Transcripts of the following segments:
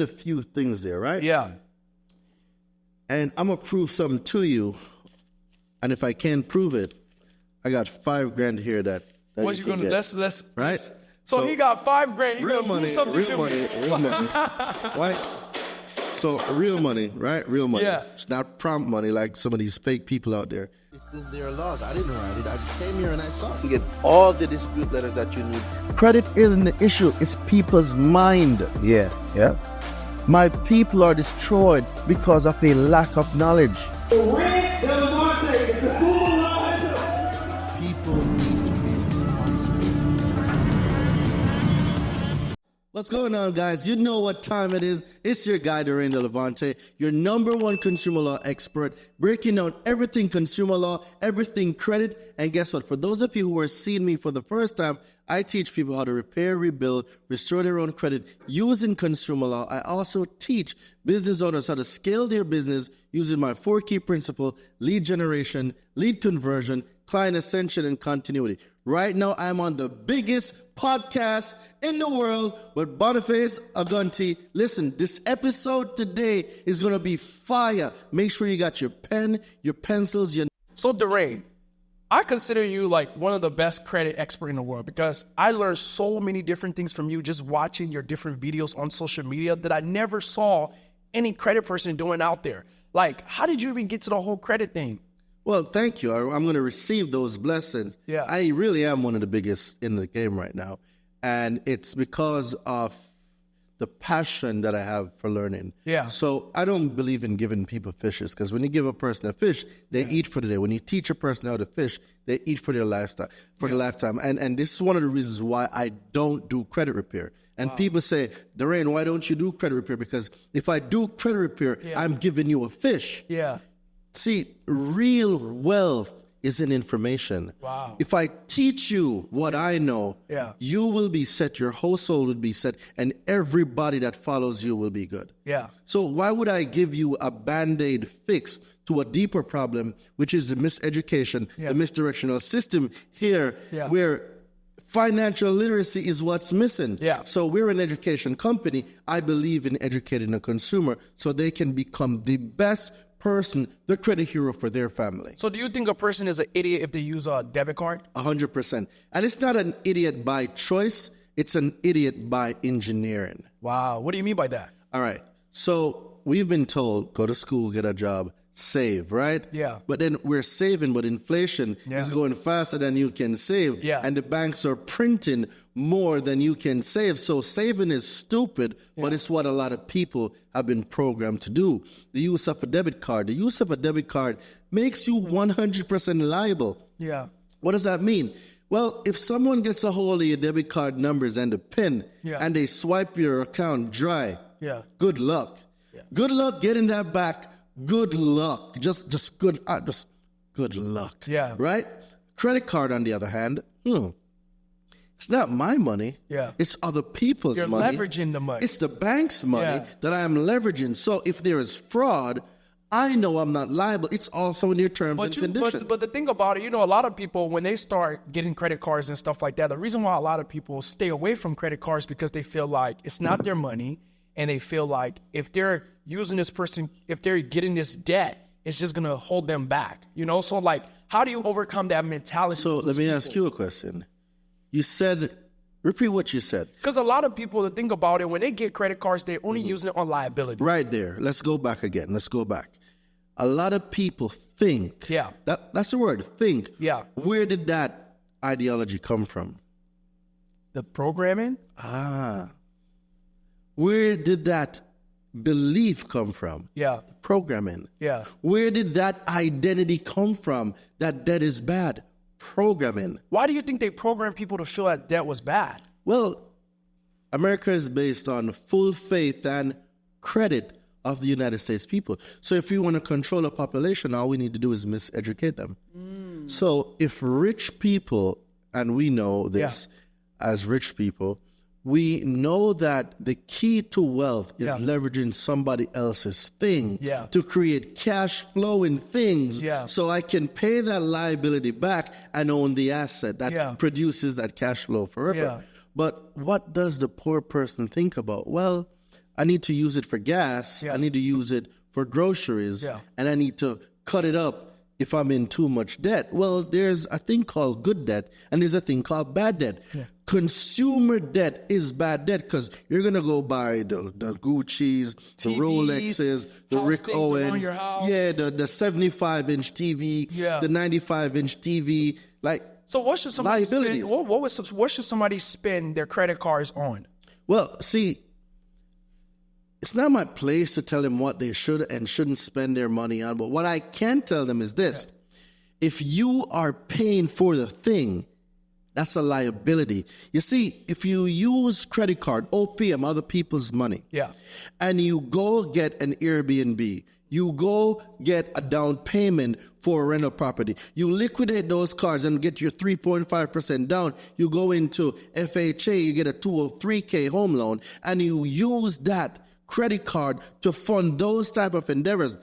a few things there, right? Yeah. And I'm going to prove something to you. And if I can't prove it, I got $5,000 here that What you gonna? Let's right. So he got $5,000. Real money, real money, real money. Right. So real money, right? Real money. Yeah. It's not prompt money like some of these fake people out there. It's in their laws. I didn't write it. I just came here and I saw it. You get all the dispute letters that you need. Credit isn't the issue. It's people's mind. Yeah. My people are destroyed because of a lack of knowledge. People need to be responsible. What's going on, guys? You know what time it is. It's your guy, Dwayne Delevante, your #1 consumer law expert, breaking down everything consumer law, everything credit. And guess what? For those of you who are seeing me for the first time, I teach people how to repair, rebuild, restore their own credit using consumer law. I also teach business owners how to scale their business using my 4 key principles: lead generation, lead conversion, client ascension, and continuity. Right now, I'm on the biggest podcast in the world with Boniface Ogunti. Listen, this episode today is going to be fire. Make sure you got your pen, your pencils, your... So, Dwayne, I consider you like one of the best credit experts in the world because I learned so many different things from you just watching your different videos on social media that I never saw any credit person doing out there. Like, how did you even get to the whole credit thing? Well, thank you. I'm going to receive those blessings. Yeah. I really am one of the biggest in the game right now. And it's because of the passion that I have for learning. Yeah. So I don't believe in giving people fishes, because when you give a person a fish, they eat for the day. When you teach a person how to fish, they eat for their lifestyle, for the lifetime. And this is one of the reasons why I don't do credit repair. And people say, Dwayne, why don't you do credit repair? Because if I do credit repair, I'm giving you a fish. Yeah. See, real wealth is in information. Wow. If I teach you what I know, you will be set, your household will be set, and everybody that follows you will be good. Yeah. So why would I give you a Band-Aid fix to a deeper problem, which is the miseducation, the misdirectional system here, where financial literacy is what's missing. Yeah. So we're an education company. I believe in educating a consumer so they can become the best person, the credit hero for their family. So do you think a person is an idiot if they use a debit card? 100%. And it's not an idiot by choice. It's an idiot by engineering. Wow. What do you mean by that? All right. So we've been told, go to school, get a job, save, right? Yeah. But then we're saving, but inflation is going faster than you can save. Yeah. And the banks are printing more than you can save. So saving is stupid, but it's what a lot of people have been programmed to do. The use of a debit card. The use of a debit card makes you 100% liable. Yeah. What does that mean? Well, if someone gets a hold of your debit card numbers and the PIN, and they swipe your account dry, good luck. Good luck getting that back. Good luck. Just good luck. Yeah. Right? Credit card, on the other hand, it's not my money. Yeah. It's other people's money. You're leveraging the money. It's the bank's money that I am leveraging. So if there is fraud, I know I'm not liable. It's also in your terms and conditions. But the thing about it, a lot of people, when they start getting credit cards and stuff like that, the reason why a lot of people stay away from credit cards because they feel like it's not their money. And they feel like if they're using this person, if they're getting this debt, it's just going to hold them back, So like, how do you overcome that mentality? So let me ask you a question. You said, repeat what you said. Because a lot of people, to think about it, when they get credit cards, they're only using it on liability. Right there. Let's go back again. Let's go back. A lot of people think. Yeah. That's the word, think. Yeah. Where did that ideology come from? The programming? Where did that belief come from? Yeah. Programming. Yeah. Where did that identity come from that debt is bad? Programming. Why do you think they programmed people to feel that debt was bad? Well, America is based on full faith and credit of the United States people. So if we want to control a population, all we need to do is miseducate them. So if rich people, and we know this as rich people, we know that the key to wealth is leveraging somebody else's thing to create cash flow in things so I can pay that liability back and own the asset that produces that cash flow forever. But what does the poor person think about? Well, I need to use it for gas. Yeah. I need to use it for groceries. Yeah. And I need to cut it up if I'm in too much debt. Well, there's a thing called good debt, and there's a thing called bad debt. Yeah. Consumer debt is bad debt because you're going to go buy the Gucci's, the TVs, Rolexes, the house Rick things around Owens. your house. Yeah, the 75-inch TV, Yeah. the 95-inch TV. Like, So what should somebody liabilities. spend? What should somebody spend their credit cards on? well, see, it's not my place to tell them what they should and shouldn't spend their money on. But what I can tell them is this. If you are paying for the thing, that's a liability. You see, if you use credit card, OPM, other people's money, Yeah. and you go get an Airbnb, you go get a down payment for a rental property, you liquidate those cards and get your 3.5% down, you go into FHA, you get a 203K home loan, and you use that credit card to fund those type of endeavors.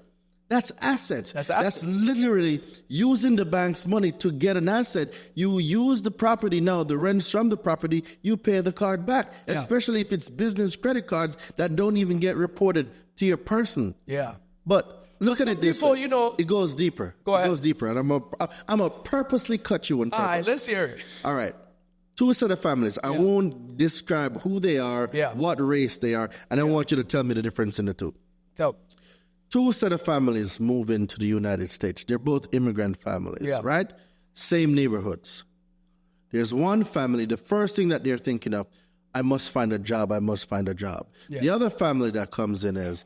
That's assets. That's assets. That's literally using the bank's money to get an asset. You use the property now, the rents from the property, you pay the card back, especially if it's business credit cards that don't even get reported to your person. Yeah. But look at it this people, way. you know- it goes deeper. Go ahead. It goes deeper. And I'm a purposely cut you on All purpose. right, let's hear it. All right. Two set of families. I won't describe who they are, Yeah. what race they are, and I want you to tell me the difference in the two. So, Two set of families move into the United States. They're both immigrant families, Yeah. right? Same neighborhoods. There's one family, the first thing that they're thinking of, I must find a job, I must find a job. Yeah. The other family that comes in is,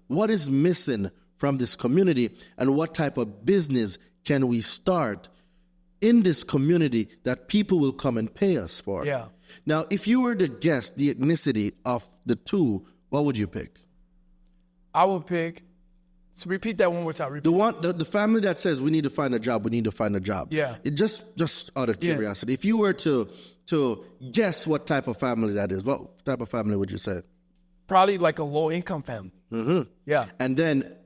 what is missing from this community and what type of business can we start in this community that people will come and pay us for? Yeah. Now, if you were to guess the ethnicity of the two, what would you pick? I would pick. So repeat that one more time. Repeat. The family that says we need to find a job, we need to find a job. Yeah. It just out of curiosity, if you were to guess what type of family that is, what type of family would you say? Probably like a low income family. Mm-hmm. Yeah. And then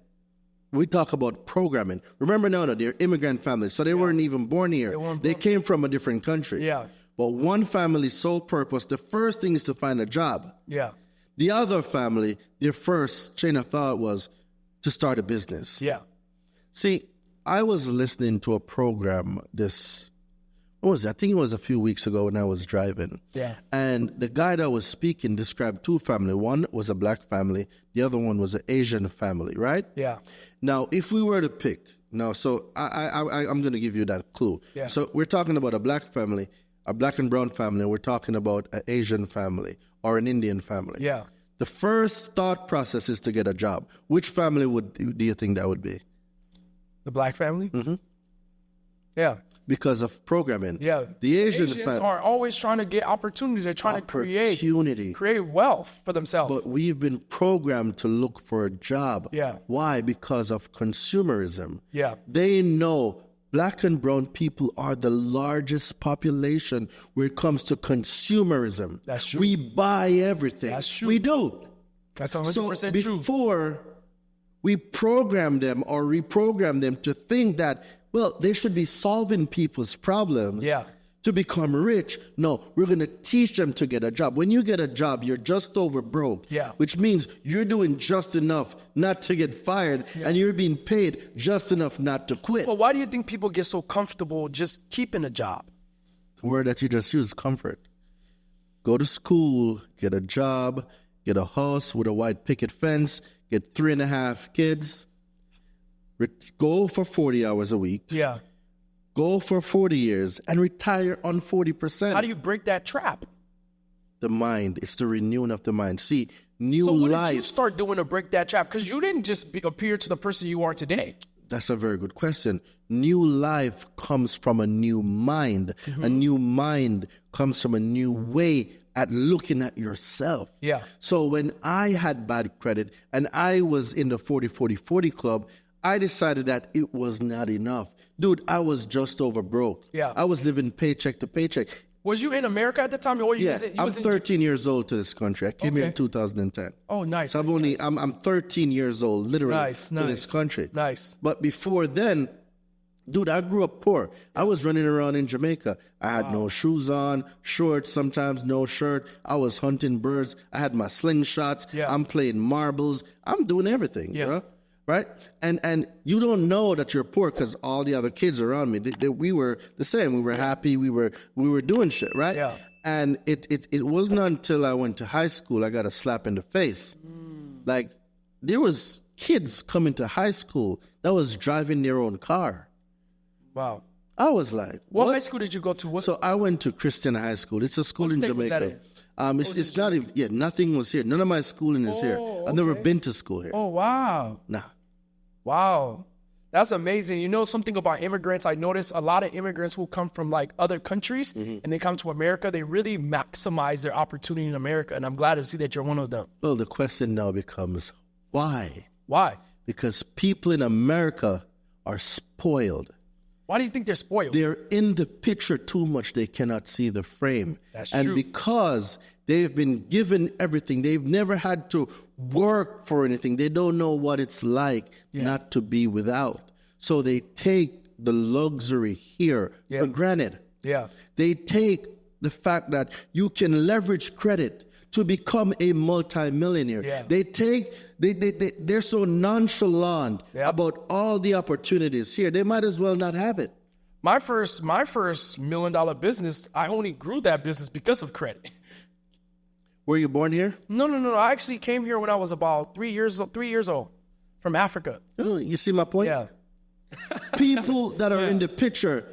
we talk about programming. Remember now, they're immigrant families, so they weren't even born here. They came from a different country. Yeah. But one family's sole purpose, the first thing is to find a job. Yeah. The other family, their first chain of thought was to start a business. Yeah. See, I was listening to a program what was it? I think it was a few weeks ago when I was driving. Yeah. And the guy that was speaking described two families. One was a black family. The other one was an Asian family, right? Yeah. Now, if we were to pick, so I'm going to give you that clue. Yeah. So we're talking about a black family, a black and brown family. We're talking about an Asian family or an Indian family. Yeah. The first thought process is to get a job. Which family do you think that would be? The black family? Mm-hmm. Yeah. Because of programming. Yeah. The Asians are always trying to get opportunity. They're trying to create wealth for themselves. But we've been programmed to look for a job. Yeah. Why? Because of consumerism. Yeah. They know black and brown people are the largest population when it comes to consumerism. That's true. We buy everything. That's true. We do. That's 100% true. Before we program them or reprogram them to think that, well, they should be solving people's problems to become rich. No, we're going to teach them to get a job. When you get a job, you're just over broke, which means you're doing just enough not to get fired, and you're being paid just enough not to quit. Well, why do you think people get so comfortable just keeping a job? The word that you just used, comfort. Go to school, get a job, get a house with a white picket fence, get 3.5 kids, go for 40 hours a week. Yeah. Go for 40 years and retire on 40%. How do you break that trap? The mind. It's the renewing of the mind. See, new So what life. did you start doing to break that trap? Because you didn't just appear to the person you are today. That's a very good question. New life comes from a new mind. Mm-hmm. A new mind comes from a new way at looking at yourself. Yeah. So when I had bad credit and I was in the 40-40-40 club, I decided that it was not enough. Dude, I was just over broke. Yeah. I was living paycheck to paycheck. Was you in America at the time? Or I'm 13 years old to this country. I came here in 2010. Oh, nice. So I'm 13 years old, literally, to this country. Nice. But before then, Dude, I grew up poor. I was running around in Jamaica. I had no shoes on, shorts, sometimes no shirt. I was hunting birds. I had my slingshots. Yeah. I'm playing marbles. I'm doing everything, bro. Right? And you don't know that you're poor because all the other kids around me, we were the same. We were happy. We were doing shit, right? Yeah. And it wasn't until I went to high school I got a slap in the face. Like, there was kids coming to high school that was driving their own car. Wow. I was like, what high school did you go to? So I went to Christian High School. It's a school in Jamaica. It's not even, nothing was here. None of my schooling is here. I've never been to school here. Oh, wow. Nah. Wow. That's amazing. You know something about immigrants? I notice a lot of immigrants who come from like other countries and they come to America, they really maximize their opportunity in America. And I'm glad to see that you're one of them. Well, the question now becomes, why? Why? Because people in America are spoiled. Why do you think they're spoiled? They're in the picture too much. They cannot see the frame. That's and true. because they've been given everything, they've never had to work for anything. They don't know what it's like not to be without. So they take the luxury here for granted. Yeah. They take the fact that you can leverage credit to become a multimillionaire. Yeah. They're so nonchalant about all the opportunities here. They might as well not have it. My first $1 million business, I only grew that business because of credit. Were you born here? No. I actually came here when I was about 3 years old from Africa. Oh, you see my point? Yeah. People that are in the picture,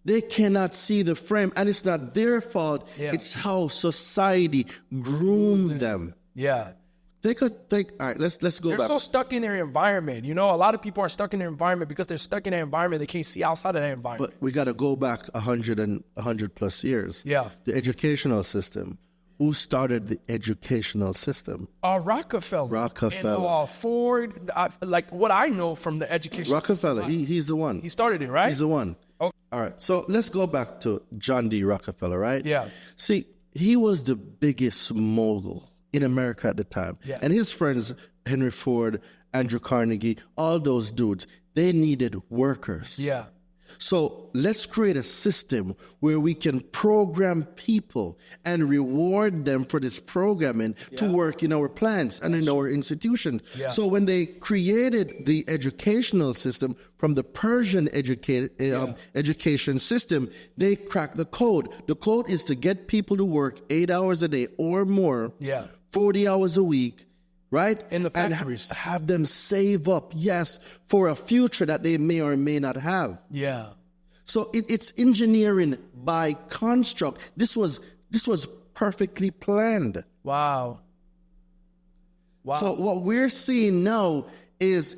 they cannot see the frame, and it's not their fault. Yeah. It's how society groomed them. Yeah. All right, let's go They're back. so stuck in their environment. You know, a lot of people are stuck in their environment because they're stuck in their environment. They can't see outside of that environment. But we got to go back 100 plus years. Yeah. The educational system. Who started the educational system? Rockefeller. Rockefeller. And Ford. Like what I know from the education Rockefeller. system. He's the one. He started it, right? He's the one. Okay. All right. So let's go back to John D. Rockefeller, right? Yeah. See, he was the biggest mogul in America at the time. Yes. And his friends, Henry Ford, Andrew Carnegie, all those dudes, they needed workers. Yeah. So let's create a system where we can program people and reward them for this programming to work in our plants and in our institutions. Yeah. So when they created the educational system from the Persian education system, they cracked the code. The code is to get people to work 8 hours a day or more, 40 hours a week, right? In the factories. And have them save up, for a future that they may or may not have. Yeah. So it's engineering by construct. This was perfectly planned. Wow. So what we're seeing now is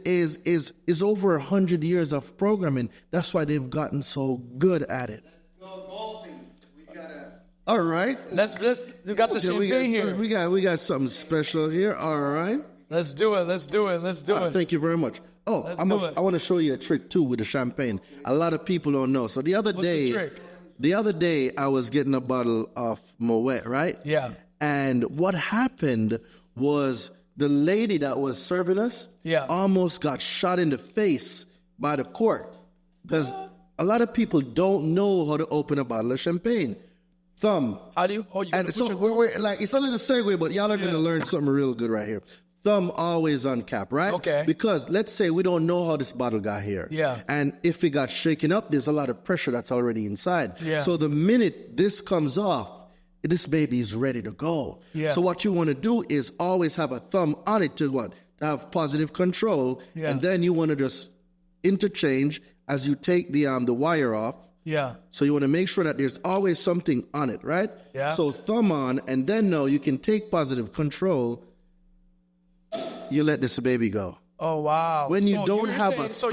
over 100 years of programming. That's why they've gotten so good at it. Let's go golfing. We gotta. All right. Let's we got the champagne here. We got something special here. All right. Let's do it. Let's do it. Thank you very much. Oh, I want to show you a trick too with the champagne. A lot of people don't know. So the other day I was getting a bottle of Moet, right? Yeah. And what happened was the lady that was serving us almost got shot in the face by the cork. Because a lot of people don't know how to open a bottle of champagne. Thumb. How do you? And so we're like, it's a little segue, but y'all are going to learn something real good right here. Thumb always on cap, right? Okay. Because let's say we don't know how this bottle got here. Yeah. And if it got shaken up, there's a lot of pressure that's already inside. Yeah. So the minute this comes off, this baby is ready to go. Yeah. So what you want to do is always have a thumb on it to what? To have positive control. Yeah. And then you want to just interchange as you take the wire off. Yeah. So you want to make sure that there's always something on it, right? Yeah. So thumb on, and then now you can take positive control. You let this baby go. Oh wow! When you don't have a thumb. So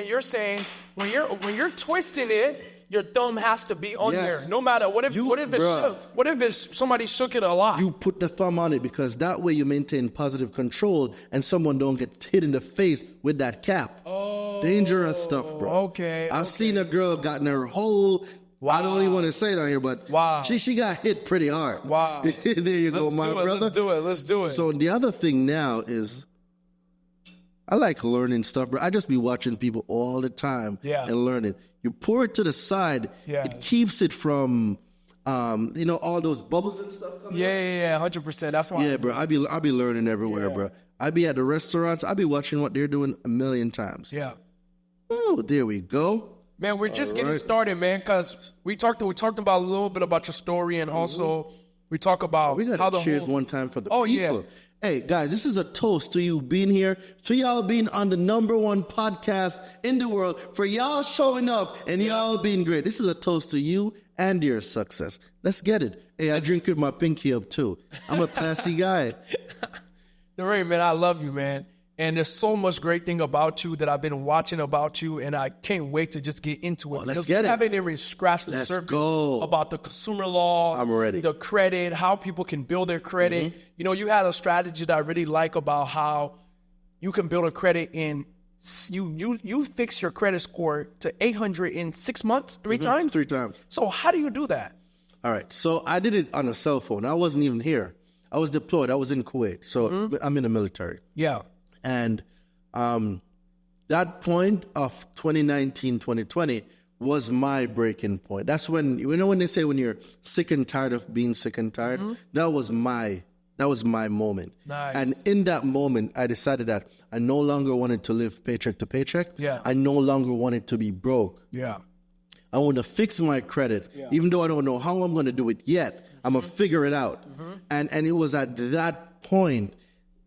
you're saying when you're twisting it, your thumb has to be on there, no matter what if somebody shook it a lot. You put the thumb on it because that way you maintain positive control, and someone don't get hit in the face with that cap. Oh, dangerous stuff, bro. Okay. I've seen a girl gotten her whole. Wow. I don't even want to say it on here, but she got hit pretty hard. Wow. There you go, my brother. Let's do it. So the other thing now is I like learning stuff, bro. I just be watching people all the time Yeah. and learning. You pour it to the side, Yeah. it keeps it from, all those bubbles and stuff coming Yeah, 100%. That's why. Yeah, bro. I be learning everywhere, bro. I be at the restaurants. I be watching what they're doing a million times. Yeah. Oh, there we go. Man, we're just getting started, man, because we talked about a little bit about your story, and also we talk about We how got the to cheers whole, one time for the Oh, yeah. people. Hey, guys, this is a toast to you being here, for y'all being on the #1 podcast in the world, for y'all showing up and y'all being great. This is a toast to you and your success. Let's get it. Hey, I drink with my pinky up too. I'm a classy guy. Ray, man, I love you, man. And there's so much great thing about you that I've been watching about you, and I can't wait to just get into it. Let's because get we it. haven't even scratched the Let's surface go. about the consumer laws, I'm ready. the credit, how people can build their credit. You know, you had a strategy that I really like about how you can build a credit in you fix your credit score to 800 in 6 months, three times? 3 times. So how do you do that? All right. So I did it on a cell phone. I wasn't even here. I was deployed. I was in Kuwait. So I'm in the military. Yeah. And that point of 2019, 2020 was my breaking point. That's when, when they say when you're sick and tired of being sick and tired, that was my moment. Nice. And in that moment, I decided that I no longer wanted to live paycheck to paycheck. Yeah. I no longer wanted to be broke. Yeah. I want to fix my credit, even though I don't know how I'm going to do it yet. I'm going to figure it out. And it was at that point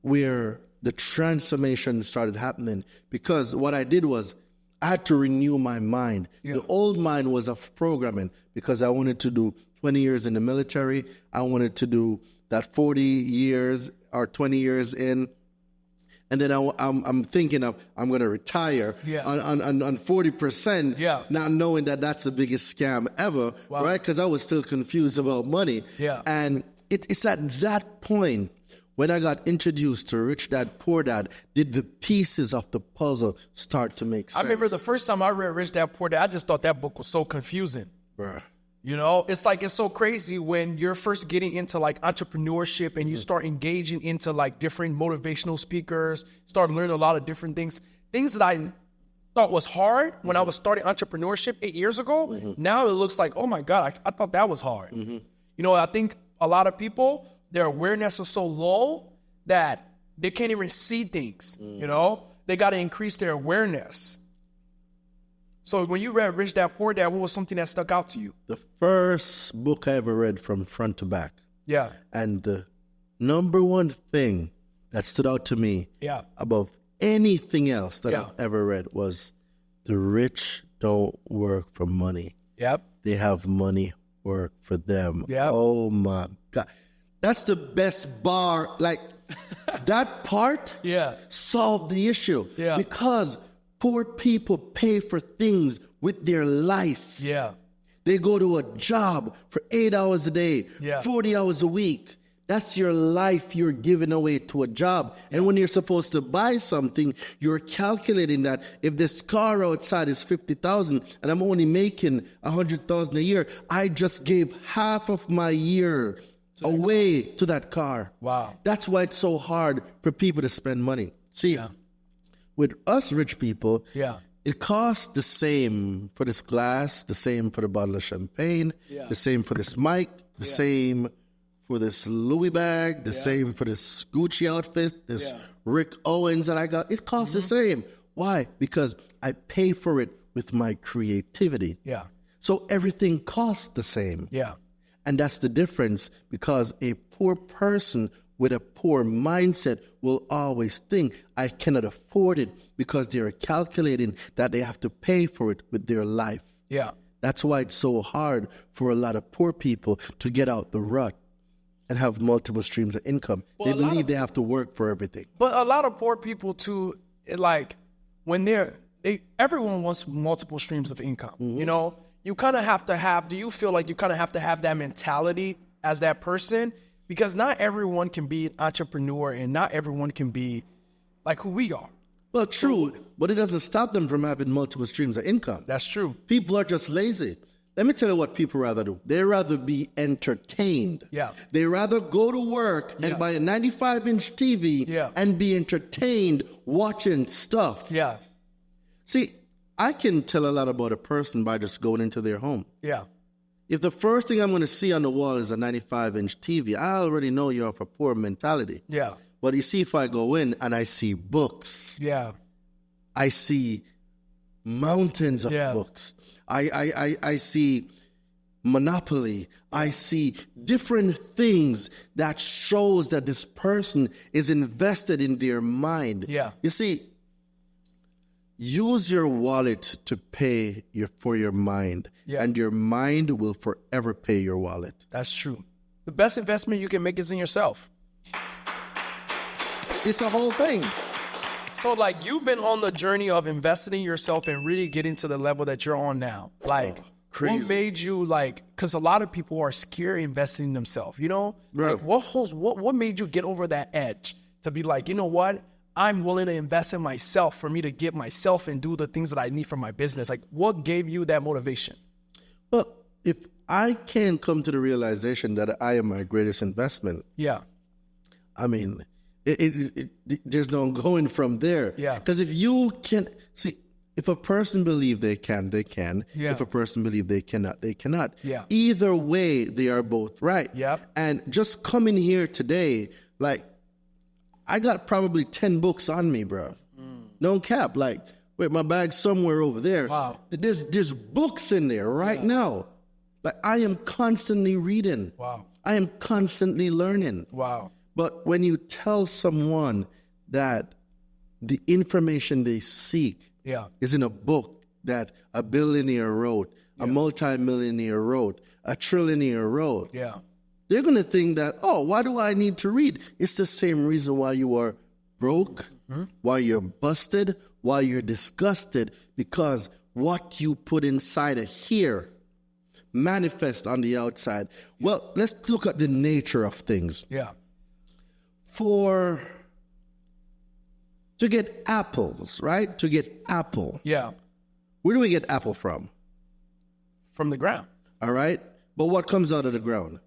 where the transformation started happening, because what I did was I had to renew my mind. The old mind was of programming, because I wanted to do 20 years in the military. I wanted to do that 40 years or 20 years in. And then I'm thinking of I'm going to retire on 40%, not knowing that that's the biggest scam ever, right? Because I was still confused about money. Yeah. And it's at that point when I got introduced to Rich Dad, Poor Dad, did the pieces of the puzzle start to make sense. I remember the first time I read Rich Dad, Poor Dad, I just thought that book was so confusing. Bruh. You know, it's like, it's so crazy when you're first getting into like entrepreneurship and you start engaging into like different motivational speakers, start learning a lot of different things that I thought was hard when I was starting entrepreneurship 8 years ago. Now it looks like, oh my God, I thought that was hard. You know, I think a lot of people, their awareness is so low that they can't even see things, you know? They got to increase their awareness. So when you read Rich Dad, Poor Dad, what was something that stuck out to you? The first book I ever read from front to back. Yeah. And the #1 thing that stood out to me above anything else that I've ever read was the rich don't work for money. Yep. They have money work for them. Yep. Oh my God. That's the best bar. Like that part solved the issue. Yeah. Because poor people pay for things with their life. Yeah. They go to a job for 8 hours a day, 40 hours a week. That's your life you're giving away to a job. And when you're supposed to buy something, you're calculating that if this car outside is $50,000 and I'm only making $100,000 a year, I just gave half of my year away to that car. Wow. That's why it's so hard for people to spend money. See, with us rich people, it costs the same for this glass, the same for the bottle of champagne, the same for this mic, the same for this Louis bag, the same for this Gucci outfit, this Rick Owens that I got. It costs the same. Why? Because I pay for it with my creativity. Yeah. So everything costs the same. Yeah. And that's the difference, because a poor person with a poor mindset will always think, I cannot afford it, because they're calculating that they have to pay for it with their life. Yeah. That's why it's so hard for a lot of poor people to get out the rut and have multiple streams of income. Well, they believe they have to work for everything. But a lot of poor people too, like when everyone wants multiple streams of income, you know? You kind of have to have, do you feel like you kind of have to have that mentality as that person? Because not everyone can be an entrepreneur and not everyone can be like who we are. Well, true, but it doesn't stop them from having multiple streams of income. That's true. People are just lazy. Let me tell you what people rather do. They rather be entertained. Yeah. They rather go to work and buy a 95-inch TV and be entertained watching stuff. Yeah. See, I can tell a lot about a person by just going into their home. Yeah. If the first thing I'm going to see on the wall is a 95-inch TV, I already know you have a poor mentality. Yeah. But you see, if I go in and I see books, I see mountains of books. I see Monopoly. I see different things that shows that this person is invested in their mind. Yeah. You see, use your wallet to pay for your mind, and your mind will forever pay your wallet. That's true. The best investment you can make is in yourself. It's a whole thing. So, like, you've been on the journey of investing in yourself and really getting to the level that you're on now. Like, what made you, like, because a lot of people are scared investing in themselves, you know? Right. Like, what made you get over that edge to be like, you know what? I'm willing to invest in myself for me to get myself and do the things that I need for my business. Like, what gave you that motivation? Well, if I can come to the realization that I am my greatest investment, I mean, there's no going from there. Yeah. Because if you can see, if a person believes they can, they can. Yeah. If a person believes they cannot, they cannot. Yeah. Either way, they are both right. Yeah. And just coming here today, like, I got probably 10 books on me, bro. No cap. Like, wait, my bag's somewhere over there. Wow. There's books in there right now. Like, I am constantly reading. Wow. I am constantly learning. Wow. But when you tell someone that the information they seek is in a book that a billionaire wrote, a multimillionaire wrote, a trillionaire wrote, they're going to think that, oh, why do I need to read? It's the same reason why you are broke, why you're busted, why you're disgusted, because what you put inside of here manifests on the outside. Well, let's look at the nature of things. To get apples, right? To get apple. Where do we get apple from? From the ground. All right. But what comes out of the ground?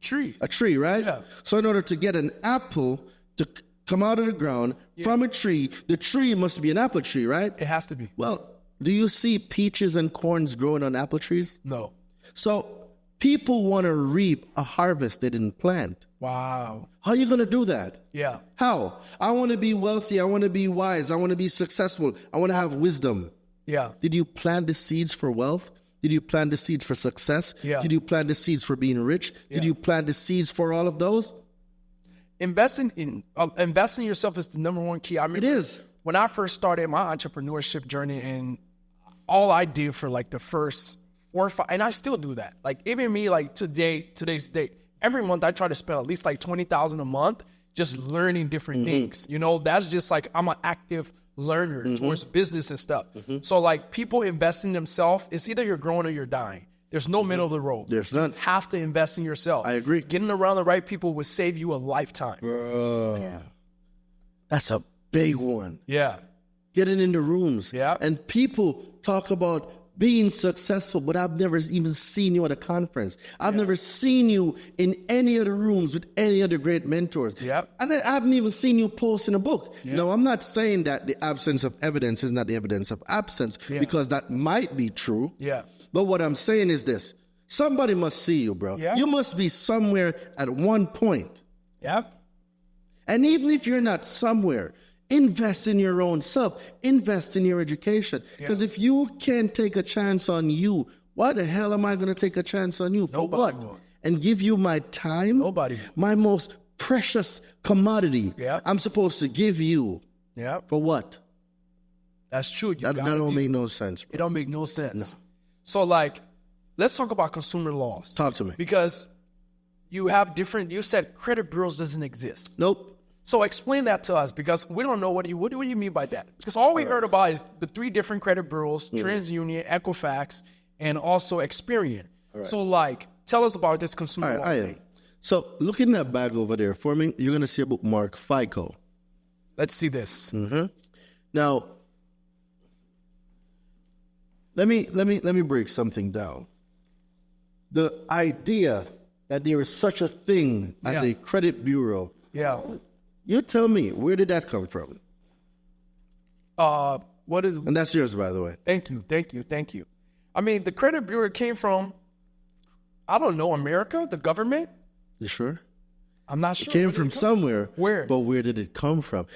Trees. A tree, right? Yeah. So in order to get an apple to come out of the ground from a tree, the tree must be an apple tree, right? It has to be. Well, do you see peaches and corns growing on apple trees? No. So people want to reap a harvest they didn't plant. Wow. How are you going to do that? Yeah. How? I want to be wealthy. I want to be wise. I want to be successful. I want to have wisdom. Yeah. Did you plant the seeds for wealth? Did you plant the seeds for success? Yeah. Did you plant the seeds for being rich? Did you plant the seeds for all of those? Investing in yourself is the number one key. I mean, It is. When I first started my entrepreneurship journey, and all I did for like the first 4 or 5, and I still do that. Like even me, like today's date, every month I try to spend at least like $20,000 a month just learning different things. You know, that's just like I'm an active learner towards business and stuff. So like people invest in themselves. It's either you're growing or you're dying. There's no middle of the road. There's none. You have to invest in yourself. I agree. Getting around the right people will save you a lifetime. That's a big one. Yeah. Getting into rooms. Yeah. And people talk about being successful, but I've never even seen you at a conference. I've never seen you in any of the rooms with any other great mentors. Yep. And I haven't even seen you post in a book. Now, I'm not saying that the absence of evidence is not the evidence of absence, because that might be true. Yeah. But what I'm saying is this. Somebody must see you, bro. Yeah. You must be somewhere at one point. Yeah. And even if you're not somewhere, invest in your own self. Invest in your education. Because if you can't take a chance on you, why the hell am I going to take a chance on you? For Nobody what? will. And give you my time? Nobody will. My most precious commodity. Yeah. I'm supposed to give you. Yeah. For what? That's true. That don't make no sense, bro. It don't make no sense. So like, let's talk about consumer laws. Talk to me. Because you have different, you said credit bureaus doesn't exist. Nope. So explain that to us, because we don't know what do you mean by that? Because all we heard about is the 3 different credit bureaus, TransUnion, Equifax, and also Experian. So like, tell us about this consumer law thing. So look in that bag over there for me. You're going to see a bookmark, FICO. Let's see this. Now, let me break something down. the idea that there is such a thing as Yeah. a credit bureau. Yeah. You tell me, where did that come from? What is? And that's yours, by the way. Thank you. I mean, the credit bureau came from, I don't know, America, the government. You sure? I'm not sure. It came Where did from it come- somewhere. Where? But where did it come from?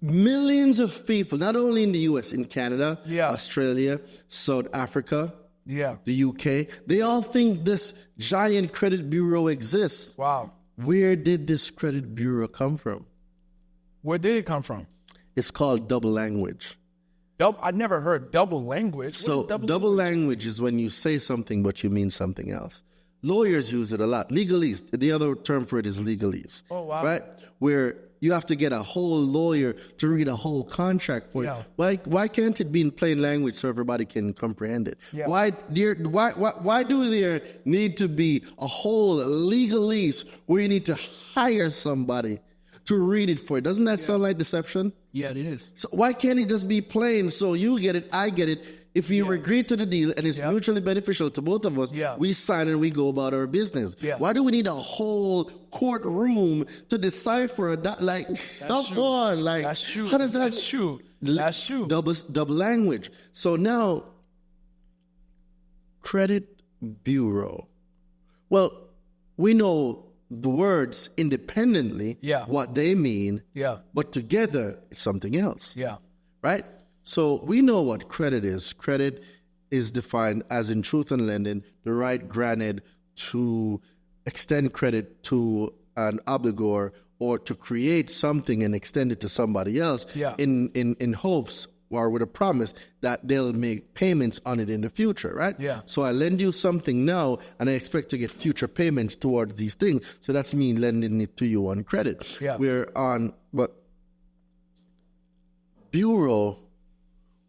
Millions of people, not only in the U.S., in Canada, Yeah. Australia, South Africa, Yeah. the UK, they all think this giant credit bureau exists. Wow. Where did this credit bureau come from? Where did it come from? It's called double language. I never heard double language. What So is double language is when you say something but you mean something else. Lawyers use it a lot. Legalese, the other term for it is legalese. Oh, wow. Right? Where you have to get a whole lawyer to read a whole contract for Yeah. you. Why can't it be in plain language so everybody can comprehend it? Yeah. Why do there need to be a whole legalese where you need to hire somebody to read it for you? Doesn't that sound like deception? Yeah, it is. So why can't it just be plain so you get it, I get it? If you agree to the deal and it's mutually beneficial to both of us, we sign and we go about our business. Yeah. Why do we need a whole courtroom to decipher that? Like, come true. on, like, That's true. how does that? That's true. That's true. Double language. So now, credit bureau. Well, we know the words independently, Yeah. what they mean, Yeah. but together it's something else. Yeah. Right? So we know what credit is. Credit is defined as, in truth and lending, the right granted to extend credit to an obligor or to create something and extend it to somebody else in hopes or with a promise that they'll make payments on it in the future, right? Yeah. So I lend you something now and I expect to get future payments towards these things. So that's me lending it to you on credit. Yeah. But bureau,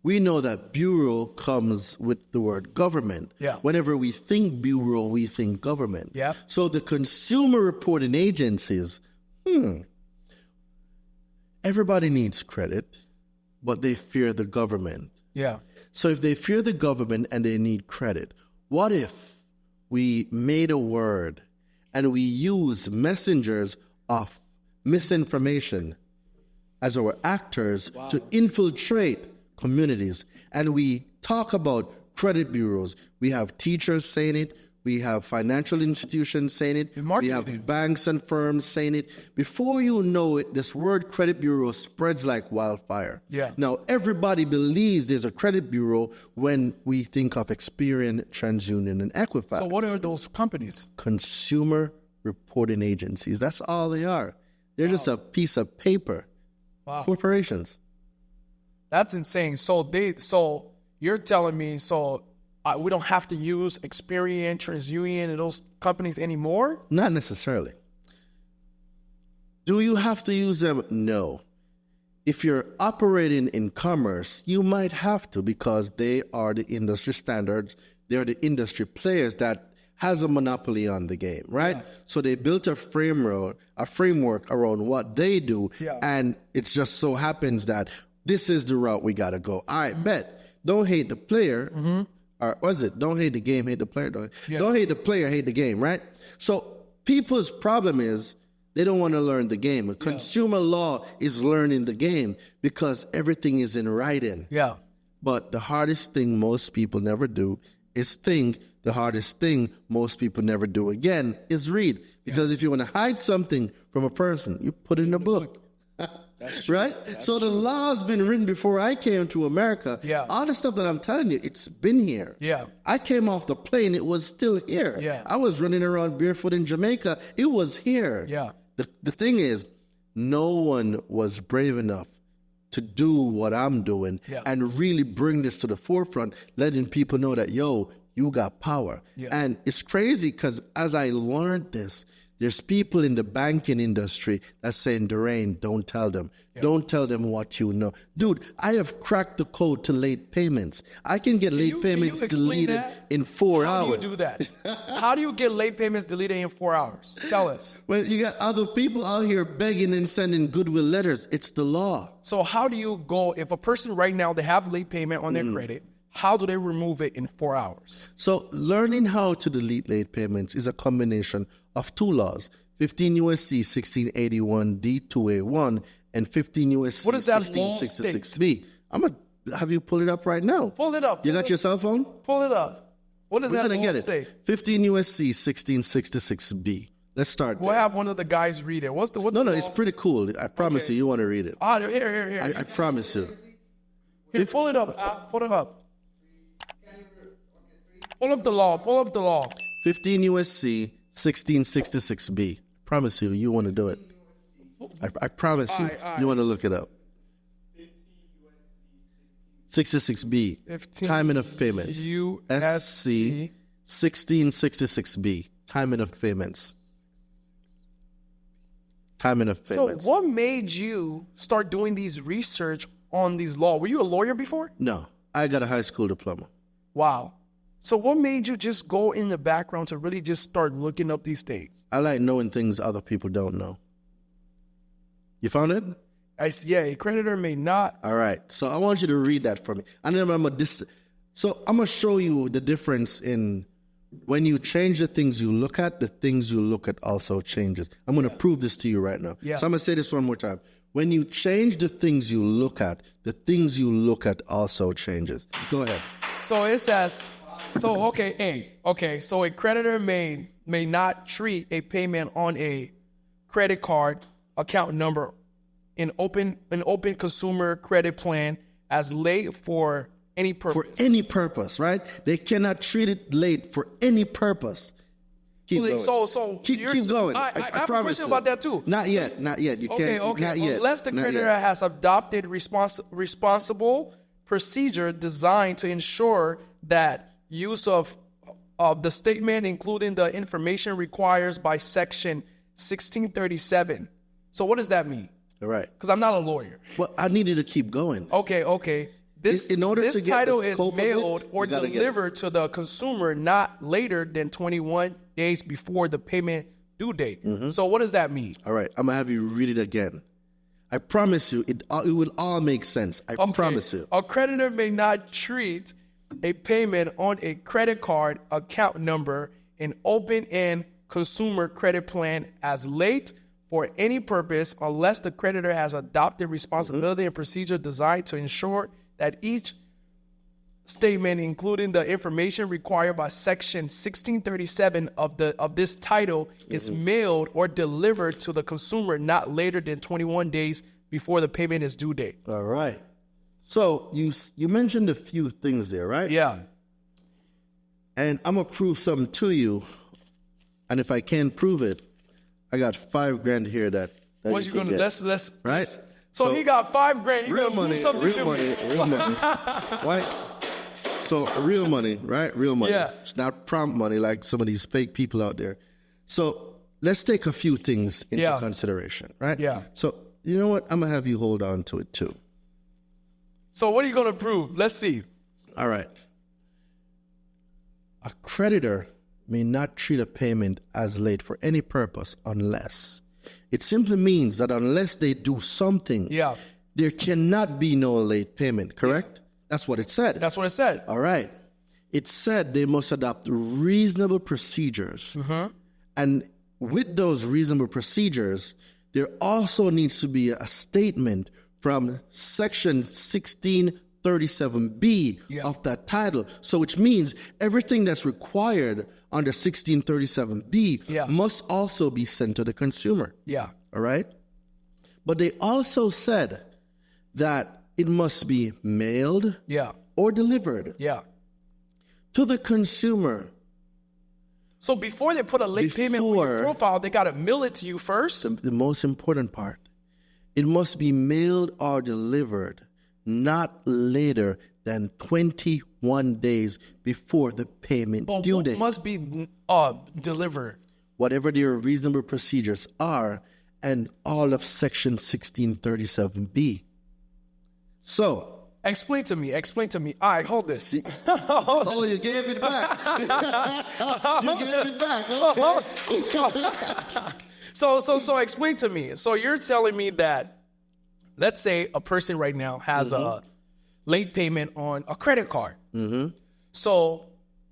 we know that bureau comes with the word government. Yeah. Whenever we think bureau, we think government. Yeah. So the consumer reporting agencies, everybody needs credit, but they fear the government. Yeah. So if they fear the government and they need credit, what if we made a word and we use messengers of misinformation as our actors to infiltrate communities? And we talk about credit bureaus. We have teachers saying it. We have financial institutions saying it. We have banks and firms saying it. Before you know it, this word credit bureau spreads like wildfire. Yeah. Now, everybody believes there's a credit bureau when we think of Experian, TransUnion, and Equifax. So what are those companies? Consumer reporting agencies. That's all they are. They're just a piece of paper. Wow. Corporations. That's insane. So you're telling me, we don't have to use Experian, TransUnion, and those companies anymore? Not necessarily. Do you have to use them? No. If you're operating in commerce, you might have to because they are the industry standards. They're the industry players that has a monopoly on the game, right? Yeah. So they built a framework around what they do, and it just so happens that this is the route we got to go. All right, bet. Don't hate the player. Or was it? Don't hate the game, hate the player. Don't hate the player, hate the game, right? So people's problem is they don't want to learn the game. Consumer law is learning the game because everything is in writing. Yeah. But the hardest thing most people never do is think. The hardest thing most people never do again is read. Because if you want to hide something from a person, you put it in a book. That's true. Right? That's so the law's been written before I came to America. Yeah. All the stuff that I'm telling you, it's been here. Yeah. I came off the plane, it was still here. Yeah. I was running around barefoot in Jamaica, it was here. Yeah. The thing is, no one was brave enough to do what I'm doing and really bring this to the forefront, letting people know that, yo, you got power. Yeah. And it's crazy because as I learned this, there's people in the banking industry that's saying, Durain, don't tell them. Yeah. Don't tell them what you know. Dude, I have cracked the code to late payments. I can get late payments deleted in 4 hours. How do you do that? How do you get late payments deleted in 4 hours? Tell us. Well, you got other people out here begging and sending goodwill letters. It's the law. So how do you go, if a person right now, they have late payment on their credit, how do they remove it in 4 hours? So learning how to delete late payments is a combination of two laws, 15 USC 1681 D2A1 and 15 USC What is that law 1666B. I'm going to have you pull it up right now. Pull it up. You got your cell phone? Pull it up. What does We're that going to law get say? it. 15 USC 1666B. Let's start We'll there. have one of the guys read it. What No, the no, law it's say? pretty cool. I promise Okay. you want to read it. Here. I promise you. Here, pull it up. Pull it up. Pull up the law. Pull up the law. 15 USC 1666B. Promise you, you want to do it. I promise you, you want to look it up. 66B. 15 Timing of payments. SC 1666B. Timing of payments. Timing of So payments. what made you start doing these research on these law? Were you a lawyer before? No, I got a high school diploma. Wow. So what made you just go in the background to really just start looking up these things? I like knowing things other people don't know. You found it? Yeah, a creditor may not. All right. So I want you to read that for me. I remember this. So I'm going to show you the difference in when you change the things you look at, the things you look at also changes. I'm going to prove this to you right now. Yeah. So I'm going to say this one more time. When you change the things you look at, the things you look at also changes. Go ahead. So it says, so a creditor may not treat a payment on a credit card account number in open consumer credit plan as late for any purpose. For any purpose, right? They cannot treat it late for any purpose. Keep going. Keep going. I have a question about that too. Not yet. You can't. Not yet. Unless the Not creditor yet. has adopted responsible procedure designed to ensure that use of the statement, including the information required by Section 1637. So what does that mean? All right. Because I'm not a lawyer. Well, I needed to keep going. Okay. This In order this to get title the is scope of it, mailed or you gotta get it. delivered to the consumer not later than 21 days before the payment due date. Mm-hmm. So what does that mean? All right. I'm going to have you read it again. I promise you, it will all make sense. I promise you. A creditor may not treat a payment on a credit card account number in open-end consumer credit plan as late for any purpose unless the creditor has adopted responsibility and procedure designed to ensure that each statement, including the information required by Section 1637 of this title, is mailed or delivered to the consumer not later than 21 days before the payment is due date. All right. So you mentioned a few things there, right? Yeah. And I'm going to prove something to you. And if I can't prove it, I got $5,000 here that What you gonna get. let's Right? So he got $5,000. He real gonna money, prove something real to money, me. real money. Right? So real money, right? Real money. Yeah. It's not prompt money like some of these fake people out there. So let's take a few things into Yeah. consideration, right? Yeah. So you know what? I'm going to have you hold on to it too. So what are you gonna prove? Let's see. All right. A creditor may not treat a payment as late for any purpose unless. It simply means that unless they do something, Yeah. there cannot be no late payment, correct? That's what it said. That's what it said. All right. It said they must adopt reasonable procedures. And with those reasonable procedures, there also needs to be a statement from Section 1637B of that title. So which means everything that's required under 1637B must also be sent to the consumer. Yeah. All right? But they also said that it must be mailed Yeah. or delivered Yeah. to the consumer. So before they put a late payment on your profile, they gotta mail it to you first. The most important part, it must be mailed or delivered not later than 21 days before the payment But due what date. must be delivered? Whatever their reasonable procedures are, and all of Section 1637B. So, Explain to me. All right, hold this. oh, you gave it back. You gave it back. Okay. So explain to me. So you're telling me that, let's say a person right now has late payment on a credit card. So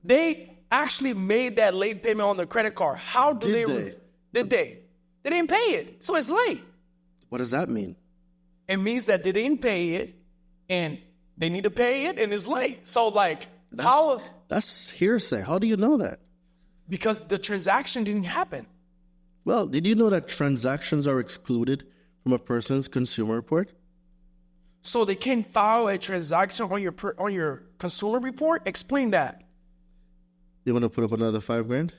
they actually made that late payment on the credit card. How do Did they? They didn't pay it, so it's late. What does that mean? It means that they didn't pay it, and they need to pay it, and it's late. So, like, That's hearsay. How do you know that? Because the transaction didn't happen. Well, did you know that transactions are excluded from a person's consumer report? So they can't file a transaction on your consumer report? Explain that. You want to put up another $5,000?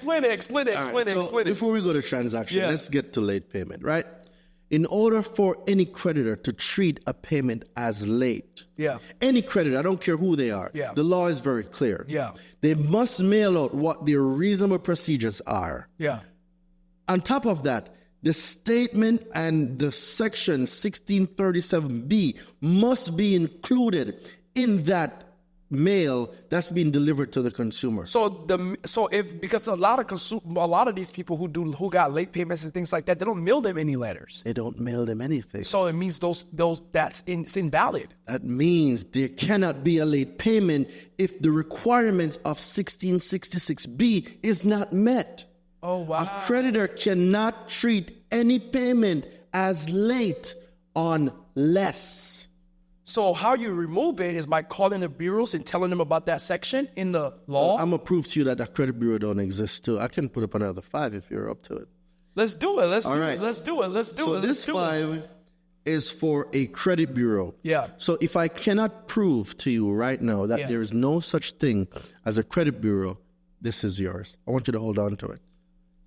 Explain it. Before we go to transaction, let's get to late payment, right? In order for any creditor to treat a payment as late, any creditor, I don't care who they are, the law is very clear. They must mail out what their reasonable procedures are. On top of that, the statement and the section 1637B must be included in that mail that's being delivered to the consumer. Because a lot of these people who got late payments and things like that, they don't mail them any letters. They don't mail them anything. So it means it's invalid. That means there cannot be a late payment if the requirements of 1666B is not met. Oh, wow. A creditor cannot treat any payment as late unless. So how you remove it is by calling the bureaus and telling them about that section in the law? I'm going to prove to you that a credit bureau don't exist too. I can put up another 5 if you're up to it. Let's do it. Let's do it. So this 5 is for a credit bureau. So if I cannot prove to you right now that there is no such thing as a credit bureau, this is yours. I want you to hold on to it.